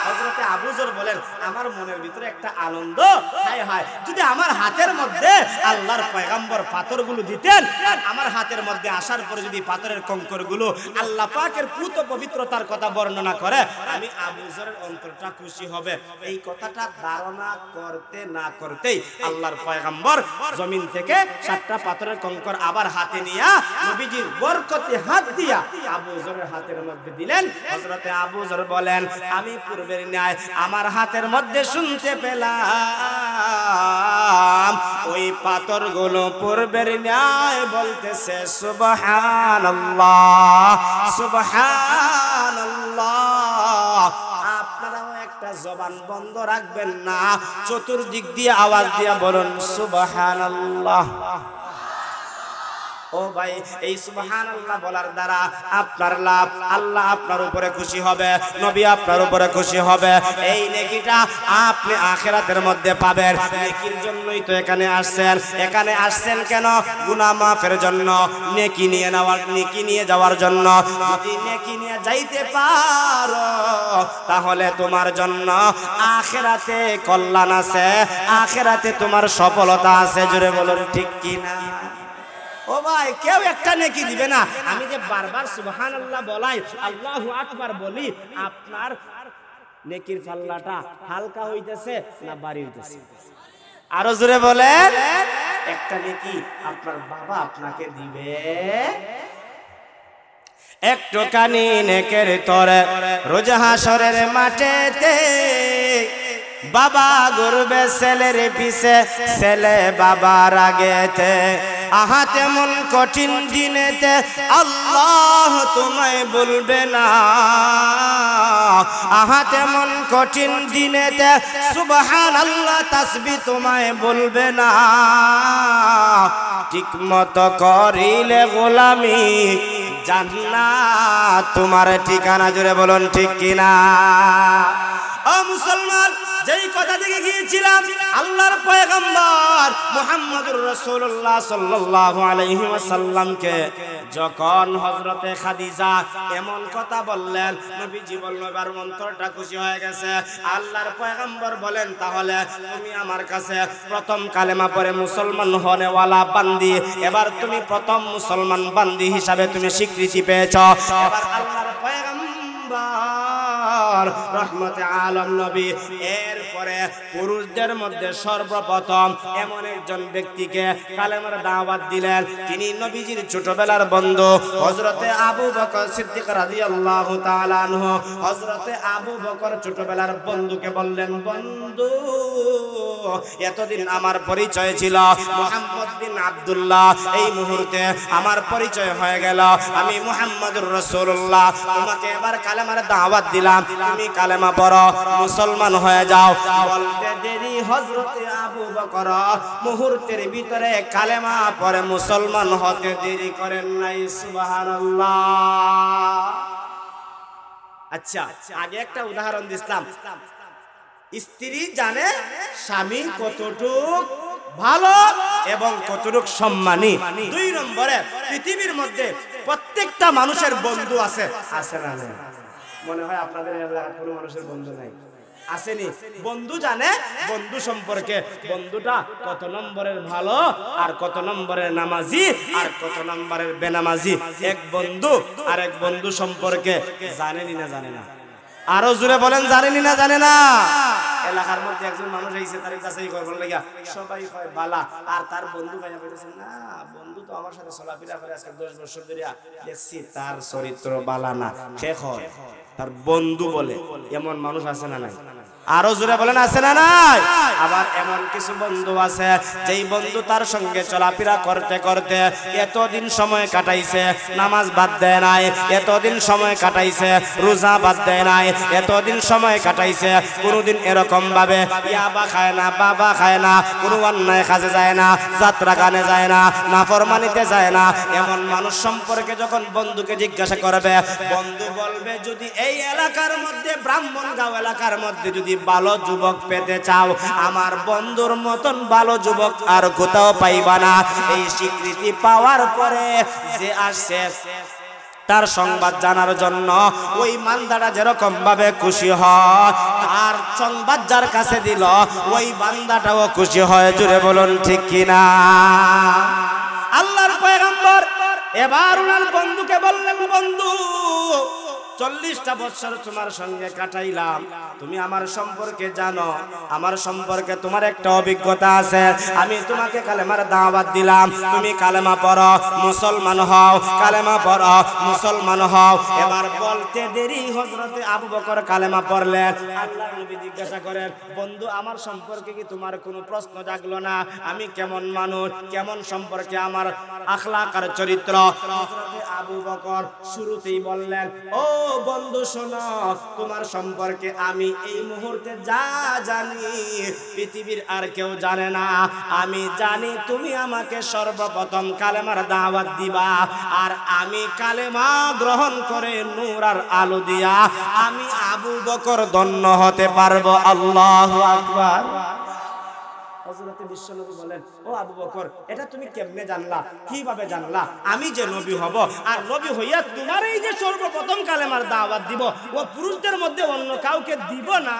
হযরতে আবু যর বলেন আমার মনের ভিতরে একটা আনন্দ, হায় হায় যদি আমার হাতের মধ্যে আল্লাহর পয়গম্বর পাথরগুলো দিতেন, আমার হাতের মধ্যে আসার পরে যদি পাথরের কঙ্করগুলো আল্লাহ পাকের পুত পবিত্রতার কথা বর্ণনা করে আমি আবু যরের অন্তরটা খুশি হবে। এই কথাটা ধারণা করতে না করতেই আল্লাহর পয়গম্বর জমিন থেকে 7টা পাথরের কঙ্কর আবার হাতে নিয়ে নবীজির বরকতে হাত দিয়া আবু যরের হাতের মধ্যে দিলেন। হযরতে আবু যর বলেন আমি পূর্বের ন্যায় আমার হাতের মধ্যে শুনতে পেলাম ওই পাথরগুলো পূর্বের ন্যায় বলতেছে সুবহানাল্লাহ সুবহানাল্লাহ। আপনারাও একটা জবান বন্ধ রাখবেন না, চতুর্দিক দিয়ে আওয়াজ দিয়া বলুন সুবহানাল্লাহ। ও ভাই এই সুবহানাল্লাহ বলার দ্বারা আপনার লাভ, আল্লাহ আপনার উপরে খুশি হবে, নবী আপনার উপরে খুশি হবে। এই নেকিটা আপনি আখিরাতের মধ্যে পাবেন। নেকির জন্যই তো এখানে আসছেন। এখানে আসছেন কেন? গুনাহ মাফের জন্য, নেকি নিয়ে নেওয়ার, নেকি নিয়ে যাওয়ার জন্য। যদি নেকি নিয়ে যাইতে পারো তাহলে তোমার জন্য আখিরাতে কল্যাণ আছে, আখিরাতে তোমার সফলতা আছে। জোরে বলুন ঠিক কি না? ও ভাই কেউ একটা নেকি দিবে না। আমি যে বারবার সুবহানাল্লাহ বলাই, আল্লাহু আকবার বলি, আপনার নেকির পাল্লাটা হালকা হইতেছে না ভারী হইতেছে? আরো জোরে বলেন। একটা নেকি আপনার বাবা আপনাকে দিবে, একটুখানি নেকের তরে রোজ হাসরের মাঠেতে বাবা ঘুরবে ছেলের পিছে, ছেলে বাবার আগেতে। আহা তেমন কঠিন দিনেতে আল্লাহ তোমায় বলবে না, আহা তেমন কঠিন দিনেতে সুবহানাল্লাহ তাসবিহ তোমায় বলবে না। ঠিক মতো করিলে গোলামি জান্নাত তোমার ঠিকানা। জোরে বলুন ঠিক কিনা? ও মুসলমান, যেই কথা থেকে গিয়েছিলাম আল্লাহর পয়গম্বর মুহাম্মদুর রাসূলুল্লাহ সাল্লাল্লাহু আলাইহি ওয়াসাল্লামকে যখন হযরতে খাদিজা এমন কথা বললেন, নবীজি বললেন এবার অন্তরটা খুশি হয়ে গেছে। আল্লাহর পয়গম্বর বলেন তাহলে তুমি আমার কাছে প্রথম কালেমা পড়ে মুসলমান হনেওয়ালা বান্দি, এবার তুমি প্রথম মুসলমান বান্দি হিসাবে তুমি স্বীকৃতি পেয়েছো। এবার আল্লাহর পয়গম্বর রহমতে আলম নবী এর এরপরে পুরুষদের মধ্যে সর্বপ্রথম এমন একজন ব্যক্তিকে কালেমার দাওয়াত দিলেন, তিনি নবীজির ছোটবেলার বন্ধু হযরতে আবু বকর সিদ্দিক রাদিয়াল্লাহু তাআলা আনহু। হযরতে আবু বকর ছোটবেলার বন্ধুকে বললেন, বন্ধু এতদিন আমার পরিচয় ছিল মুহাম্মদ বিন আব্দুল্লাহ, এই মুহূর্তে আমার পরিচয় হয়ে গেল আমি মুহাম্মদুর রাসূলুল্লাহ। তোমাকে এবার কালেমার দাওয়াত দিলাম, তুমি কালেমা পড়ো, মুসলমান হয়ে যাও। বলতে দেরি হযরতে আবু বকর মুহূর্তের ভিতরে কালেমা পড়ে মুসলমান হতে দেরি করেন নাই। সুবহানাল্লাহ। আচ্ছা, আগে একটা উদাহরণ দিলাম, স্ত্রী জানে স্বামী কতটুক ভালো এবং কতটুক সম্মানী। 2 নম্বরে পৃথিবীর মধ্যে প্রত্যেকটা মানুষের বন্ধু আছে, আছে না? মনে হয় আপনাদের কোনো মানুষের বন্ধু নাই, আসেনি? বন্ধু জানে বন্ধু সম্পর্কে, বন্ধুটা কত নম্বরের ভালো আর কত নম্বরের নামাজি আর কত নম্বরের বেনামাজি। এক বন্ধু আর এক বন্ধু সম্পর্কে জানেনি না জানে না? আরো জোরে বলেন, জানেনি না জানে না? এলাকার মধ্যে একজন মানুষ আইছে, তার কাছেই করবার লাগা সবাই কয় বালা, আর তার বন্ধু ভাইয়া কইতেছেন না, বন্ধু তো আমার সাথে চলাফেরা করে আজকে 10 বছর ধরে, দেখছি তার চরিত্র বালা না, শেখ হয় তার বন্ধু বলে। এমন মানুষ আছে না নাই? আরো জোরে বলেন, আছে না নাই? আবার এমন কিছু বন্ধু আছে যেই বন্ধু তার সঙ্গে চলাফেরা করতে করতে এতদিন সময় কাটাইছে, নামাজ বাদ দেয় নাই, এতদিন সময় কাটাইছে, রোজা বাদ দেয় নাই, এতদিন সময় কাটাইছে, কোনোদিন এরকম ভাবে ইয়াবা খায় না, বাবা খায় না, কোনো অন্যায় কাজে যায় না, যাত্রা গানে যায় না, নাফরমানিতে যায় না। এমন মানুষ সম্পর্কে যখন বন্ধুকে জিজ্ঞাসা করবে, বন্ধু বলবে, যদি এই এলাকার মধ্যে ব্রাহ্মণগাঁও এলাকার মধ্যে যদি ভালো যুবক পেতে চাও, আমার বন্ধুর মতন ভালো যুবক আর কোথাও পাইবা না। এই স্বীকৃতি পাওয়ার পরে যে আসছে তার সংবাদ জানার জন্য ওই মান্দাটা যেরকম ভাবে খুশি হয়, আর সংবাদ যার কাছে দিল ওই বান্দাটাও খুশি হয়। জুড়ে বলুন ঠিক কিনা? আল্লাহর পয়গম্বর এবার ওনার বন্ধুকে বললেন, বন্ধু 40টা বছর তোমার সঙ্গে কাটাইলাম, তুমি আমার সম্পর্কে জানো, আমার সম্পর্কে তোমার একটা অভিজ্ঞতা আছে, আমি তোমাকে কালেমার দাওয়াত দিলাম, তুমি কালেমা পড়ো, মুসলমান হও, কালেমা পড়ো, মুসলমান হও। এবার বলতে দেরি হযরতে আবু বকর কালেমা পড়লেন। আল্লাহর নবী জিজ্ঞাসা করেন, বন্ধু আমার সম্পর্কে কি তোমার কোনো প্রশ্ন জাগলো না? আমি কেমন মানুষ, কেমন সম্পর্কে আমার আখলাক আর চরিত্র? হযরতে আবু বকর শুরুতেই বললেন, ও বন্ধু শোনো, তোমার সম্পর্কে আমি এই মুহূর্তে যা জানি পৃথিবীর আর কেউ জানে না। আমি জানি তুমি আমাকে সর্বপ্রথম কালেমার দাওয়াত দিবা, আর আমি কালেমা গ্রহণ করে নূর আর আলো দিয়া আমি আবু বকর ধন্য হতে পারবো। আল্লাহু আকবার। হযরতে বিশ্বনবী বলেন, ও আবু বকর, এটা তুমি কেমনে জানলা, কিভাবে জানলা আমি যে নবী হব, আর নবী হইয়া তোমার এই যে সর্বপ্রথম কালেমার দাওয়াত দিব, ও পুরুষদের মধ্যে অন্য কাউকে দিব না,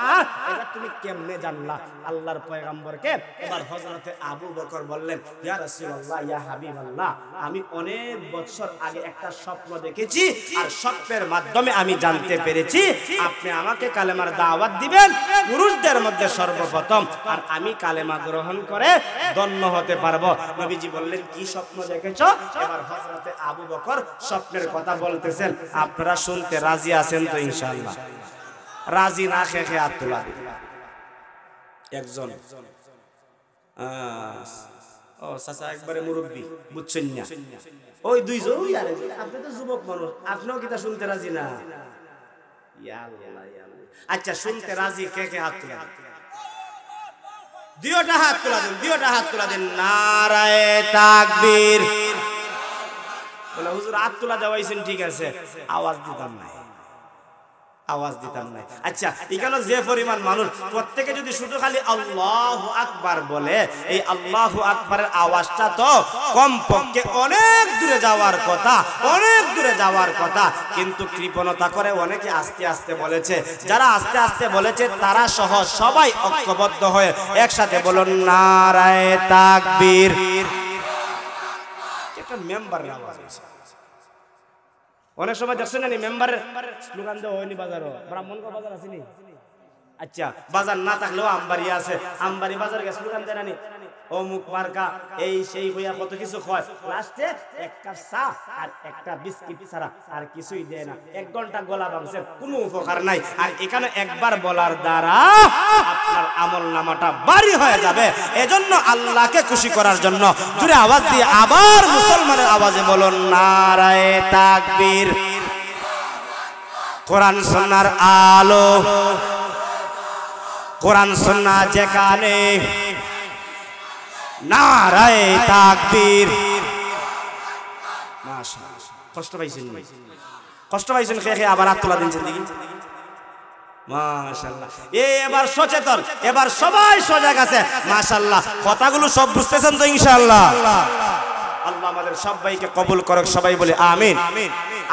এটা তুমি কেমনে জানলা? আল্লাহর পয়গম্বরকে এবার হযরতে আবু বকর বললেন, ইয়া রাসূলুল্লাহ, ইয়া হাবিবাল্লাহ, আমি অনেক বছর আগে একটা স্বপ্ন দেখেছি, আর স্বপ্নের মাধ্যমে আমি জানতে পেরেছি আপনি আমাকে কালেমার দাওয়াত দিবেন পুরুষদের মধ্যে সর্বপ্রথম, আর আমি কালেমা গ্রহণ করে ধন্য হতে পারবো। নবীজি বললেন, কি স্বপ্ন দেখেছো? এবার হযরতে আবু বকর স্বপ্নের কথা বলতেছেন। আপনারা শুনতে রাজি আছেন তো? ইনশাআল্লাহ রাজি না? খেয়ে হাত তোলা। একজন ও চাচা একবারে মুরব্বী, বুঝছেন না? ওই দুইজন, আপনি তো যুবক মানুষ, আপনিও কি তা শুনতে রাজি না? আচ্ছা, শুনতে রাজি কে কে? হাত তোলা। দুইটা হাত তোলা দেন, দুইটা হাত তোলা দেন। নারায়ে তাকবীর। বলে হুজুর হাত তোলা দেওয়াইছেন, ঠিক আছে, আওয়াজ দিতাম না, আওয়াজ দিতাম না। আচ্ছা, এখানে যে পরিমাণ মানুষ, প্রত্যেকে যদি শুধু খালি আল্লাহু আকবার বলে, এই আল্লাহু আকবারের আওয়াজটা তো কমপক্ষে অনেক দূরে যাওয়ার কথা, অনেক দূরে যাওয়ার কথা, কিন্তু কৃপণতা করে অনেকে আস্তে আস্তে বলেছে। যারা আস্তে আস্তে বলেছে তারা সহ সবাই ঐক্যবদ্ধ হয়ে একসাথে বলুন, নারায়ে তাকবীর। একটা মেম্বারের আওয়াজ আছে। অনেক সময় দেখছেন না মেম্বারের স্লোগান দেওয়া হয়নি বাজারও, ব্রাহ্মণগড় বাজার আসেনি, আচ্ছা বাজার না থাকলেও আমবাড়ি আছে, আমবাড়ি বাজার গেছে দোকান দেয় নানি অমুক মার্কা এই সেই হইয়া কত কিছু হয়, লাস্টে এক কাপ চা আর একটা বিস্কিট ছাড়া আর কিছুই দেয় না। 1 ঘন্টা গলা ভাঙছে, কোনো উপকার নাই। আর এখানে একবার বলার দ্বারা আপনার আমল নামাটা ভারী হয়ে যাবে। এজন্য আল্লাহকে খুশি করার জন্য জোরে আওয়াজ দিয়ে আবার মুসলমানের আওয়াজে বলুন নারায়ে তাকবীর। কোরআন সুন্নাহর আলো, কোরআন সুন্নাহ যেখানে, নারায়ে তাকবীর। মাশাআল্লাহ, কষ্ট পাইছেন, কষ্ট পাইছেন খেয়ে খেয়ে আবার হাত তোলা দিন দিকে। মাশাআল্লাহ, এবার সচেতন, এবার সবাই সজাগ আছে। মাশাআল্লাহ, কথাগুলো সব বুঝতেছেন তো ইনশাআল্লাহ? আল্লাহ আমাদের সবাইকে কবুল করুক, সবাই বলে আমিন।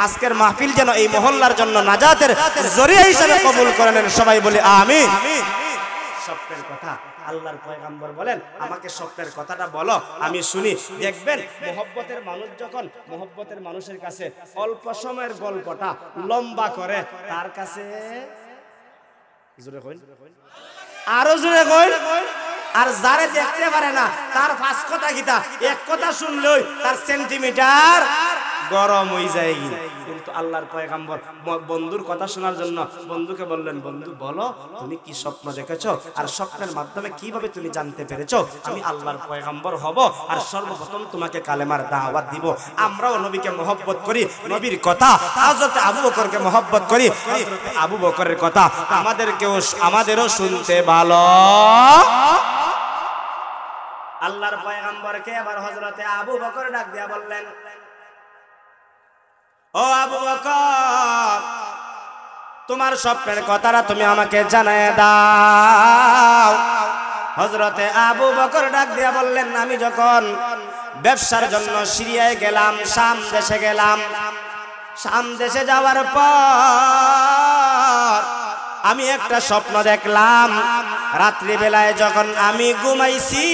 আজকের মাহফিল যেন এই মহল্লার জন্য নাজাতের জরিয়া হিসেবে কবুল করে নেন, সবাই বলে আমিন। স্বপ্নের কথা আল্লাহর পয়গম্বর বলেন, আমাকে স্বপ্নের কথাটা বলো, আমি শুনি। দেখবেন মহব্বতের মানুষ যখন মহব্বতের মানুষের কাছে অল্প সময়ের গল্পটা লম্বা করে, তার কাছে জোরে কইন, আরো জোরে কইন। আর যারে দেখতে পারে না তার 5 কথা গীতা, 1 কথা শুনলেই তার সেন্টিমিটার গরম হয়ে যায়। কিন্তু আল্লাহর পয়গম্বর বন্ধুর কথা শোনার জন্য বন্ধুকে বললেন, বন্ধু বলো তুমি কি স্বপ্ন দেখেছো, আর স্বপ্নের মাধ্যমে কিভাবে তুমি জানতে পেরেছো আমি আল্লাহর পয়গম্বর হব, আর সর্বপ্রথম তোমাকে কালেমার দাওয়াত দিব। আমরাও নবীকে মহব্বত করি, নবীর কথা, হযরত আবু বকরকে মহব্বত করি, হযরত আবু বকরের কথা আমাদেরও শুনতে ভালো। আল্লাহর পয়গম্বরকে এবার হযরত আবু বকর ডাক দিয়া বললেন, ও আবু বকর, তোমার স্বপ্নের কথাটা তুমি আমাকে জানায় দাও। হযরতে আবু বকর ডাক দিয়া বললেন, আমি যখন ব্যবসার জন্য সিরিয়ায় গেলাম, শাম দেশে গেলাম, শাম দেশে যাওয়ার পর আমি একটা স্বপ্ন দেখলাম। রাত্রি বেলায় যখন আমি ঘুমাইছি,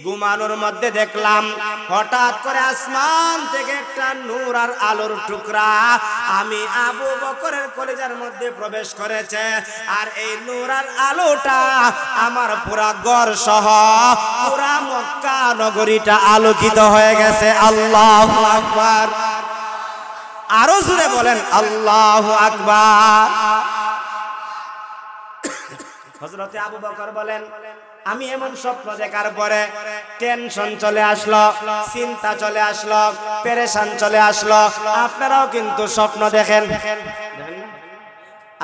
ঘুমানোর মধ্যে দেখলাম হঠাৎ করে আসমান থেকে একটা নূর আর আলোর টুকরা আমি আবু বকরের কলিজার মধ্যে প্রবেশ করেছে। আর এই নূর আর আলোটা আমার পুরা ঘর সহ পুরা মক্কা নগরীটা আলোকিত হয়ে গেছে। আল্লাহু আকবার, আরো জোরে বলেন আল্লাহু আকবার। হযরত আবু বকর বলেন, আমি এমন স্বপ্ন দেখার পরে টেনশন চলে আসলো, চিন্তা চলে আসলো, পেরেশান চলে আসলো। আপনারাও কিন্তু স্বপ্ন দেখেন,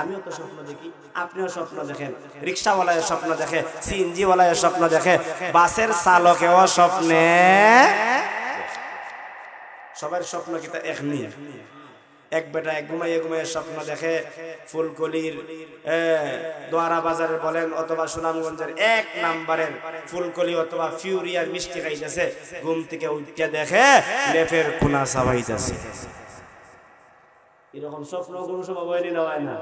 আমিও তো স্বপ্ন দেখি, আপনিও স্বপ্ন দেখেন, রিকশাওয়ালায় স্বপ্ন দেখে, সিএনজিওয়ালায় স্বপ্ন দেখে, বাসের চালকেও স্বপ্নে। সবার স্বপ্ন কি তা এক নিয়ে? এক বেটা এক ঘুমাইয়ে ঘুমাইয়ে স্বপ্ন দেখে ফুলকলির দোয়ারা বাজারে বলেন অথবা সুনামগঞ্জের 1 নম্বরের ফুলকলি অথবা ফিউরিয়ার মিষ্টি খাইতেছে, ঘুম থেকে উঠে দেখে লেফের কোনা চাবাইতেছে। এরকম স্বপ্ন কোনো সময় বইনি না হয় না।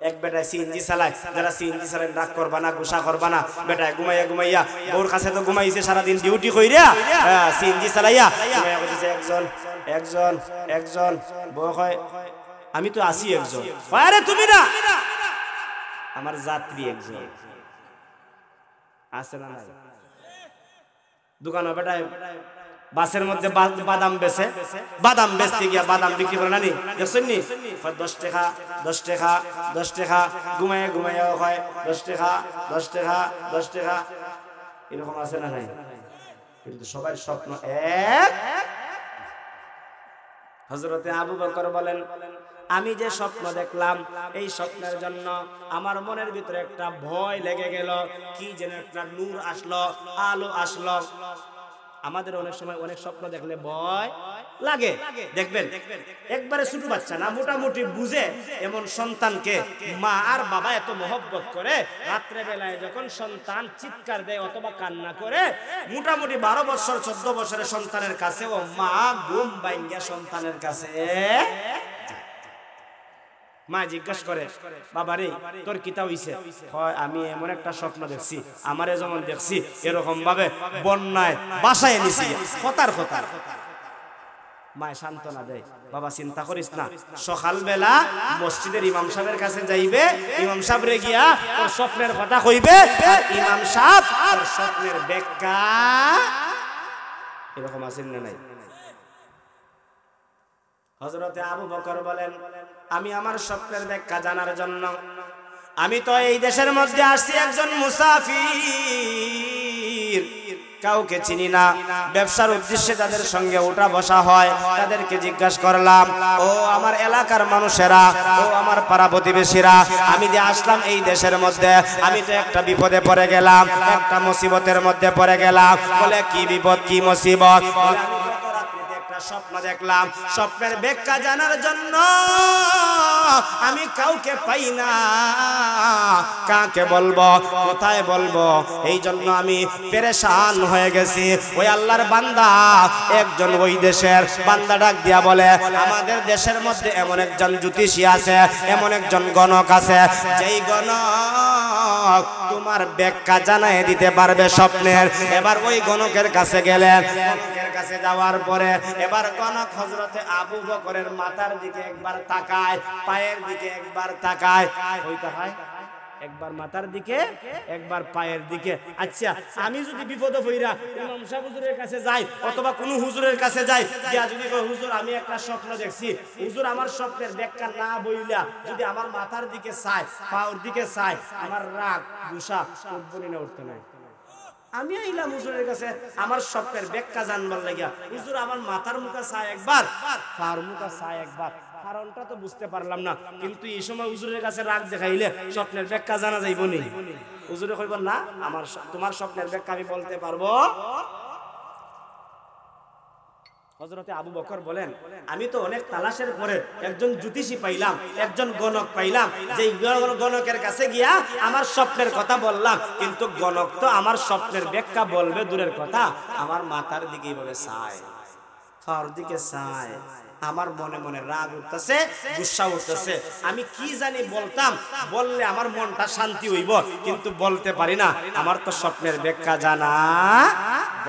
এক বেটা সিএনজি চালায়, যারা সিএনজি চালায় রাগ করবা না, গুসা করবা না। বেটা ঘুমাইয়া ঘুমাইয়া বউর কাছে তো ঘুমাইছে সারাদিন ডিউটি কইরা, সিএনজি চালাইয়া ঘুমাইয়া কইছে একজন একজন একজন। বউ কয় আমি তো আসি একজন। আরে তুমি না, আমার যাত্রী একজন আছে না নাই? দোকানে বেটা বাসের মধ্যে বাদাম বেচে, বাদাম বেচতে গিয়া বাদাম বিক্রি করে নানি দেখছেন নি? 10 টাকা 10 টাকা 10 টাকা, ঘুমাইয়া ঘুমাইয়া হয় 10 টাকা 10 টাকা 10 টাকা, এরকম আছে না নাই? কিন্তু সবার স্বপ্ন এক। হযরতে আবু বকর বলেন, আমি যে স্বপ্ন দেখলাম এই স্বপ্নের জন্য আমার মনের ভিতরে একটা ভয় লেগে গেল। কি যেন একটা নূর আসলো, আলো আসলো। আমাদের অনেক সময় অনেক স্বপ্ন দেখলে ভয় লাগে। দেখবেন একবারে ছোট বাচ্চা না, মোটামুটি বুঝে এমন সন্তানকে মা আর বাবা এত মহব্বত করে, রাত্রে বেলায় যখন সন্তান চিৎকার দেয় অথবা কান্না করে, মোটামুটি 12 বছর 14 বছরের সন্তানের কাছে ও মা ঘুম ভাঙ্গা সন্তানের কাছে। মা জিজ্ঞাসা করে, বাবা রে তোর কিতা হইছে? হয় আমি এমন একটা স্বপ্ন দেখছি, আমারে যেমন দেখছি এরকম ভাবে বন্যায় বাসায় নিছি। কথার কথা মায় সান্ত্বনা দেয়, বাবা চিন্তা করিস না, সকালবেলা মসজিদের ইমাম সাহেবের কাছে যাইবে, ইমাম সাহেব রে গিয়া তোর স্বপ্নের কথা কইবে, আর ইমাম সাহেব তোর স্বপ্নের ব্যাখ্যা এরকম আছেন না নাই? হযরতে আবু বকর বলেন, আমি আমার স্বপ্নের ব্যাখ্যা জানার জন্য আমি তো এই দেশের মধ্যে আসছি একজন মুসাফির, কাউকে চিনি না, ব্যবসার উদ্দেশ্যে তাদের সঙ্গে ওঠা বসা হয়, তাদেরকে জিজ্ঞাসা করলাম, ও আমার এলাকার মানুষেরা, ও আমার পাড়া প্রতিবেশীরা, আমি যে আসলাম এই দেশের মধ্যে, আমি তো একটা বিপদে পড়ে গেলাম, একটা মুসিবতের মধ্যে পড়ে গেলাম। বলে কি বিপদ, কি মুসিবত? স্বপ্ন দেখলাম, স্বপ্নের ব্যাখ্যা জানার জন্য আমি কাউকে পাই না, কাকে বলবো, কোথায় বলবো, এই জন্য আমি পেরেশান হয়ে গেছি। ওই আল্লাহর বান্দা একজন ওই দেশের বান্দা ডাক দিয়া বলে, আমাদের দেশের মধ্যে এমন একজন জ্যোতিষী আছে, এমন একজন গণক আছে, যেই গণক তোমার ব্যাখ্যা জানাই দিতে পারবে স্বপ্নের। এবার ওই গণকের কাছে গেলেন, গণকের কাছে যাওয়ার পরে এবার গণক হযরতে আবু বকরের মাথার দিকে একবার তাকায়, পায়ের দিকে একবার তাকায়, ওই তাকায় একবার মাথার দিকে একবার পায়ের দিকে। আচ্ছা, আমি যদি বিপদে পড়া ইমাম সাহেব হুজুরের কাছে যাই অথবা কোনো হুজুরের কাছে যাই, গিয়া যদি কই হুজুর আমি একটা স্বপ্ন দেখছি, হুজুর আমার স্বপ্নের ব্যাখ্যা না বইলা যদি আমার মাথার দিকে চাই, পায়ের দিকে চাই, আমার রাগ গুসা উঠবনি না উঠতে নাই? আমি আইলাম হুজুরের কাছে আমার স্বপ্নের ব্যাখ্যা জানবার লাগিয়া, হুজুর আমার মাথার মুখা চাই একবার, পায়ের মুখা চাই একবার, কারণটা তো বুঝতে পারলাম না, কিন্তু এই সময় হুজুরের কাছে রাগ দেখাইলে স্বপ্নের ব্যাখ্যা জানা যাইব নি? হুজুরে কইব না, আমার তোমার স্বপ্নের ব্যাখ্যা আমি বলতে পারবো। হযরতে আবু বকর বলেন, আমি তো অনেক তালাশের পরে একজন জ্যোতিষী পাইলাম, একজন গণক পাইলাম, যে গণকের কাছে গিয়া আমার স্বপ্নের কথা বললাম, কিন্তু গণক তো আমার স্বপ্নের ব্যাখ্যা বলবে দূরের কথা, আমার মাথার দিকে এইভাবে চায়, পায়ের দিকে চায়, আমার মনে মনে রাগ উঠতেছে, গুসা উঠতেছে, আমি কি জানি বলতাম, বললে আমার মনটা শান্তি হইব, কিন্তু বলতে পারি না, আমার তো স্বপ্নের ব্যাখ্যা জানা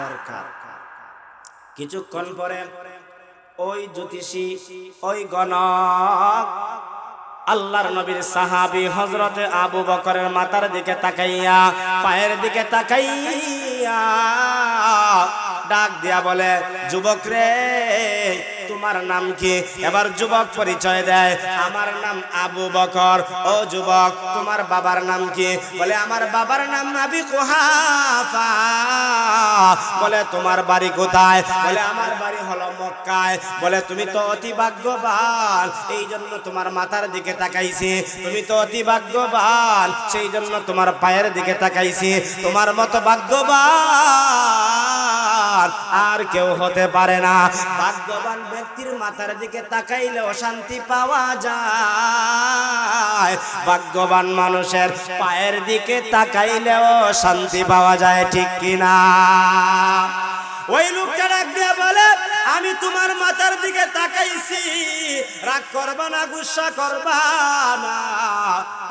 দরকার। কিছুক্ষণ পরে ওই জ্যোতিষী, ওই গণক আল্লাহর নবীর সাহাবী হযরতে আবু বকরের মাথার দিকে তাকাইয়া, পায়ের দিকে তাকাইয়া ডাক দিয়া বলে, যুবক রে, তোমার নাম কি? এবার যুবক পরিচয় দেয়, আমার নাম আবু বকর। ও যুবক, তোমার বাবার নাম কি? বলে আমার বাবার নাম আবি কুহাফা। বলে তোমার বাড়ি কোথায়? বলে আমার বাড়ি হলো মক্কায়। বলে তুমি তো অতি ভাগ্যবান, এই জন্য তোমার মাথার দিকে তাকাইছি, তুমি তো অতি ভাগ্যবান, সেই জন্য তোমার পায়ের দিকে তাকাইছি, তোমার মতো ভাগ্যবান আর কেউ হতে পারে না। ভাগ্যবান ব্যক্তির মাথার দিকে তাকাইলে অশান্তি পাওয়া যায়, ভাগ্যবান মানুষের পায়ের দিকে তাকাইলেও শান্তি পাওয়া যায়, ঠিক কিনা? ওই লোকটা ডাক দিয়ে বলে, আমি তোমার মাথার দিকে তাকাইছি, রাগ করবা না, গুসা করবা না,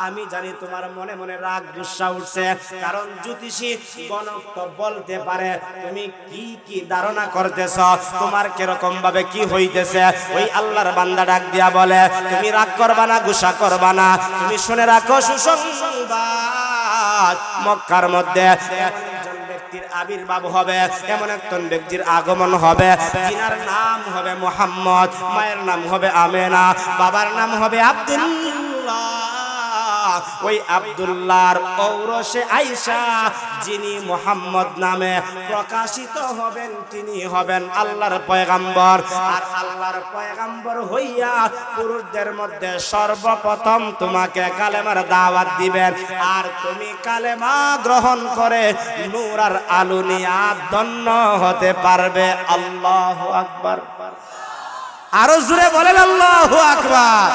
আমি জানি তোমার মনে মনে রাগ গুসা উঠছে, কারণ জ্যোতিষী গণক তো বলতে পারে তুমি কি কি ধারণা করতেছ, তোমার কিরকম ভাবে কি হইতেছে। ওই আল্লাহর বান্দা ডাক দিয়া বলে, তুমি রাগ করবা না, গুসা করবা না, তুমি শুনে রাখো সুসংবাদ, মক্কার মধ্যে আবির্ভাব হবে, এমন একজন ব্যক্তির আগমন হবে, যিনার নাম হবে মুহাম্মদ, মায়ের নাম হবে আমেনা, বাবার নাম হবে আব্দুল্লাহ। ওই আব্দুল্লাহর ঔরসে আয়েশা, যিনি মুহাম্মদ নামে প্রকাশিত হবেন, তিনি হবেন আল্লাহর পয়গাম্বর। আর আল্লাহর পয়গাম্বর হইয়া পুরুষদের মধ্যে সর্বপ্রথম তোমাকে কালেমার দাওয়াত দিবেন, আর তুমি কালেমা গ্রহণ করে নূর আর আলো নিয়ে ধন্য হতে পারবে। আল্লাহু আকবার। আরো জোরে বলেন আল্লাহু আকবার।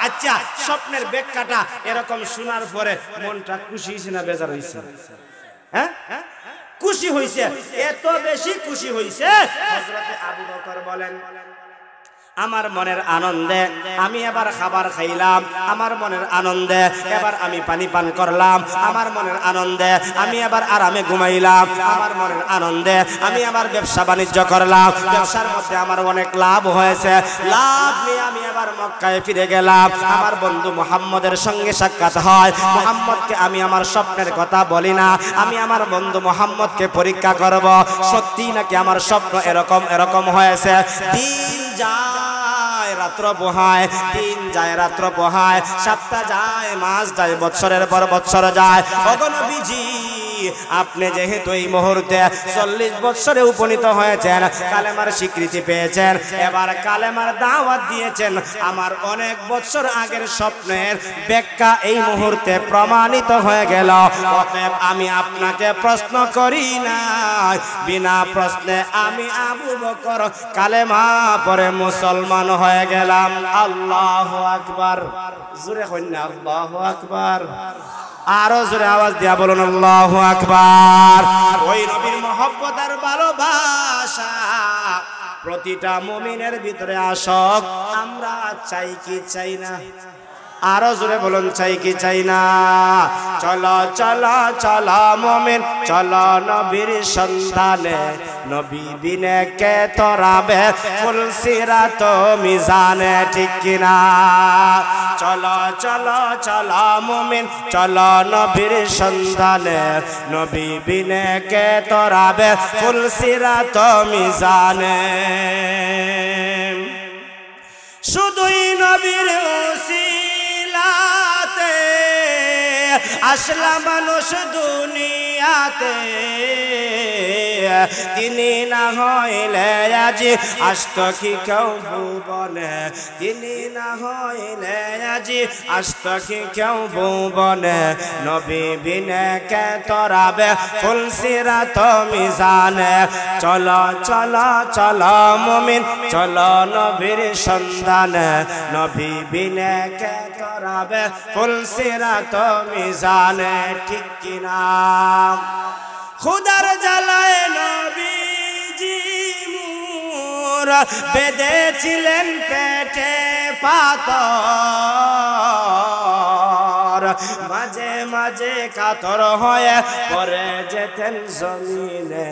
আচ্ছা, স্বপ্নের ব্যাখ্যাটা এরকম শোনার পরে মনটা খুশি হইছে না বেজার হইছে? হ্যাঁ, খুশি হইছে, এত বেশি খুশি হইছে। হযরতে আবু বকর বলেন, আমার মনের আনন্দে আমি এবার খাবার খাইলাম, আমার মনের আনন্দে এবার আমি পানি পান করলাম, আমার মনের আনন্দে আমি এবার আরামে ঘুমাইলাম, আমার মনের আনন্দে আমি আবার ব্যবসা বাণিজ্য করলাম, ব্যবসার মধ্যে আমার অনেক লাভ হয়েছে, লাভ নিয়ে আমি এবার মক্কায় ফিরে গেলাম। আমার বন্ধু মুহাম্মদের সঙ্গে সাক্ষাৎ হয়, মুহাম্মদকে আমি আমার স্বপ্নের কথা বলি না, আমি আমার বন্ধু মুহাম্মদকে পরীক্ষা করব সত্যি নাকি আমার স্বপ্ন এরকম এরকম হয়েছে। দিন যায় রাত্র পোহায়, দিন যায় রাত্র পোহায়, সপ্তাহ যায়, মাস যায়, বৎসরের পর বৎসর যায়। ওগো নবীজি, আপনি যেহেতু এই মুহূর্তে 40 বছরে উপনীত হয়েছেন, কালেমার স্বীকৃতি পেয়েছেন, এবার কালেমার দাওয়াত দিয়েছেন, আমার অনেক বছর আগের স্বপ্নের ব্যাখ্যা এই মুহূর্তে প্রমাণিত হয়ে গেল। অতএব আমি আপনাকে প্রশ্ন করি না, বিনা প্রশ্নে আমি আবু বকর কালেমা পড়ে মুসলমান হয়ে গেলাম। আল্লাহু আকবার, জোরে কইনা আল্লাহু আকবার, আরো জোরে আওয়াজ দিয়া বলুন আল্লাহু আকবার। ওই নবীর মহব্বত আর ভালোবাসা প্রতিটা মুমিনের ভিতরে আসক। আমরা চাই কি চাই না? আরো জোরে বলুন, চাই কি চাই না? চলো চলো চলো মুমিন, চলো নবীর সন্ধানে, নবী বিনে কে তোরাবে ফুল সিরাত মিজানে, ঠিক কিনা? চলো চলো চলো মুমিন, চলো নবীর সন্ধানে, নবী বিনে কে তোরাবে ফুল সিরাত মিজানে। শুধুই নবীর উসিলাতে আসলাম মানুষ দুনিয়াতে, তিনি না হইলে আজি আসত কি কেউ ভুবনে, তিনি না হইলে আজি আসত কি কেউ ভুবনে, নবী বিনে কে তোরাবে ফুল সিরাত মিজানে। চলো চলো চলো মুমিন, চলো নবীর সন্ধানে, নবী বিনে কে তোরাবে ফুল সিরাত মিজানে, ঠিক কিনা? খুদার জ্বালায় নবীজি মুর বেঁধেছিলেন পেটে পাথর, মাঝে মাঝে কাতর হয়ে পড়ে যেতেন জমিনে,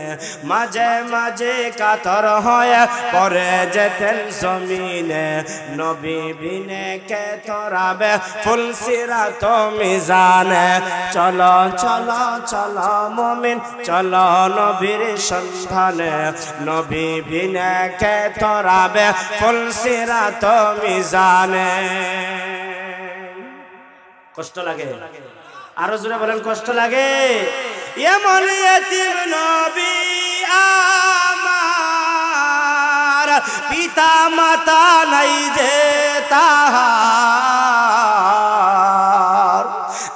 মাঝে মাঝে কাতর হয়ে পড়ে যেতেন জমিনে, নবী বিনে কে তোরাবে ফুল সিরাত মিজানে। চলো চলো চলো মুমিন, চলো নবীর সন্ধানে, নবী বিনে কে তোরাবে ফুল সিরাত মিজানে। কষ্ট লাগে? আরো জোরে বলেন, কষ্ট লাগে? এমন ইতিম নবী আমার, পিতা মাতা নাই যে তাহার,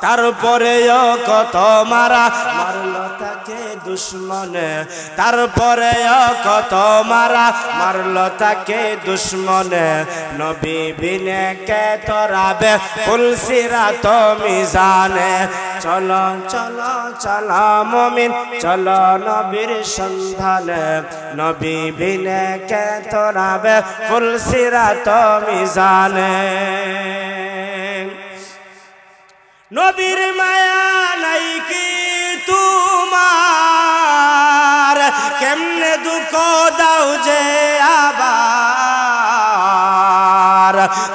তারপরেও কত মারা মারলো তাকে দুশ্মনে, তারপরেও কত মারা মারলো তাকে দুশ্মনে, নবী বিনে কে তোরাবে ফুল সিরাত মিজানে। চলো চলো চলো মুমিন, চলো নবীর সন্ধানে, নবী বিনে কে তোরাবে ফুল সিরাত মিজানে। নবীর মায়া নাই কি তোমার, কেমনে দুঃখ দাও যে আবার,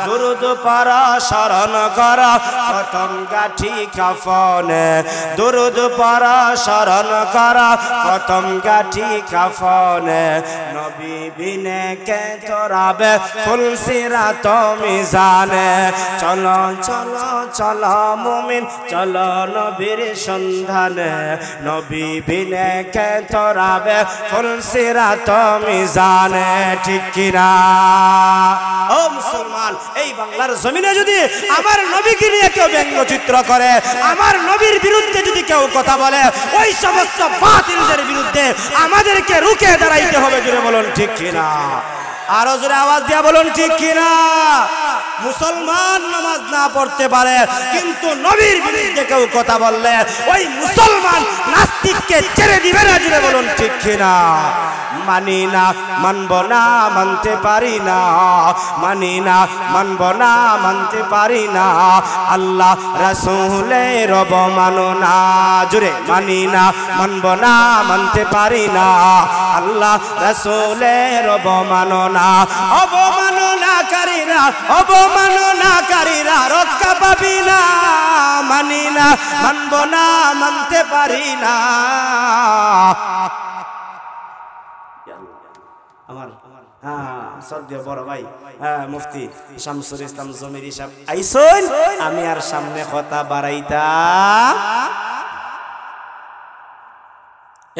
দুরুদ পর শরণ কর প্রথম গাঠি কাফনে, দুরুদ পর শরণ কর প্রথম গাঠি কাফনে, নবী বিনে কে তোরাবে ফুল সিরাত মিজানে। চলো চলো চলো মুমিন, চলো নবীর সন্ধানে, নবী বিনে কে তোরাবে ফুল সিরাত মিজানে, ঠিক কিনা? ও মুসলমান, এই বাংলার জমিনে যদি আমার নবীকে নিয়ে কেউ ব্যঙ্গচিত্র করে, আমার নবীর বিরুদ্ধে যদি কেউ কথা বলে, ওই সমস্ত বাতিলদের বিরুদ্ধে আমাদেরকে রুখে দাঁড়াইতে হবে, জুড়ে বলুন ঠিক কিনা? আরো জোরে আওয়াজ দিয়া বলুন ঠিক কিনা? মুসলমান নামাজ না পড়তে পারে কিন্তু নবীর বিরুদ্ধে কেউ কথা বললে ওই মুসলমান নাস্তিককে ছেড়ে দিবে না। জোরে বলুন ঠিক কিনা? মানি না, মানব না, মানতে পারি না, মানি না, মানব না, মানতে পারি না, আল্লাহ রাসূলের অবমাননা। জোরে, মানি না, মানব না, মানতে পারি না, আল্লাহ রাসূলের অবমাননা। অবমাননাকারীরা, অবমাননাকারীরা রক্ষা পাবি না। মানি না, মানব না, মানতে পারি না। আমার সদ্য বড় ভাই মুফতি শামসুল ইসলাম জমিরি সাহেব আইসন, আমি আর সামনে কথা বাড়াইতা।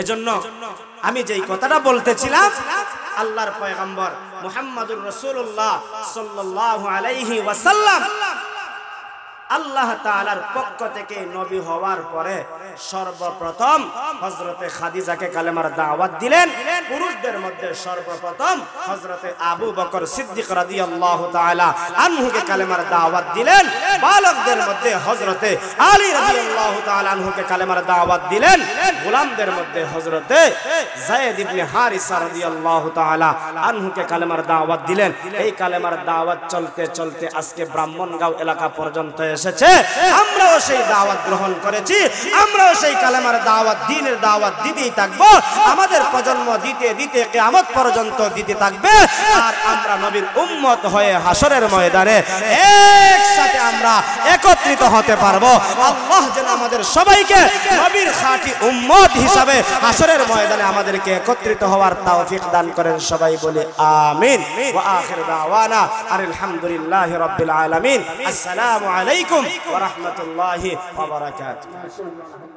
এজন্য আমি যেই কথাটা বলতেছিলাম, আল্লাহর পয়গম্বর মুহাম্মদুর রাসূলুল্লাহ সাল্লাল্লাহু আলাইহি ওয়াসাল্লাম আল্লাহ তাআলার পক্ষ থেকে নবী হওয়ার পরে সর্বপ্রথম হযরতে খাদিজাকে কালেমার দাওয়াত দিলেন। পুরুষদের মধ্যে সর্বপ্রথম হযরতে আবু বকর সিদ্দিক রাদিয়াল্লাহু তাআলা আনহুকে কালেমার দাওয়াত দিলেন। বালকদের মধ্যে হযরতে আলী রাদিয়াল্লাহু তাআলা আনহুকে কালেমার দাওয়াত দিলেন। গোলামদের মধ্যে হযরতে যায়েদ ইবনে হারিসা রাদিয়াল্লাহু তাআলা আনহুকে কালেমার দাওয়াত দিলেন। এই কালেমার দাওয়াত চলতে চলতে আজকে ব্রাহ্মণগাঁও এলাকা পর্যন্ত এসেছে। আমরাও সেই দাওয়াত গ্রহণ করেছি, আমরাও সেই কালেমার দাওয়াত, দ্বীনের দাওয়াত দিতেই থাকবো। আমাদের প্রজন্ম দিতে দিতে কিয়ামত পর্যন্ত দিতে থাকবে। আর আমরা নবীর উম্মত হয়ে হাসরের ময়দানে একসাথে আমরা একত্রিত হতে পারবো। আল্লাহ যেন আমাদের সবাইকে নবীর খাঁটি উম্মত হিসাবে হাসরের ময়দানে আমাদেরকে একত্রিত হওয়ার তৌফিক দান করেন। সবাই বলি আমিন। ওয়া আখির দাওয়ানা আলহামদুলিল্লাহি রাব্বিল আলামিন। আসসালামু আলাইকুম ওয়া রাহমাতুল্লাহি ওয়া বারাকাতুহু।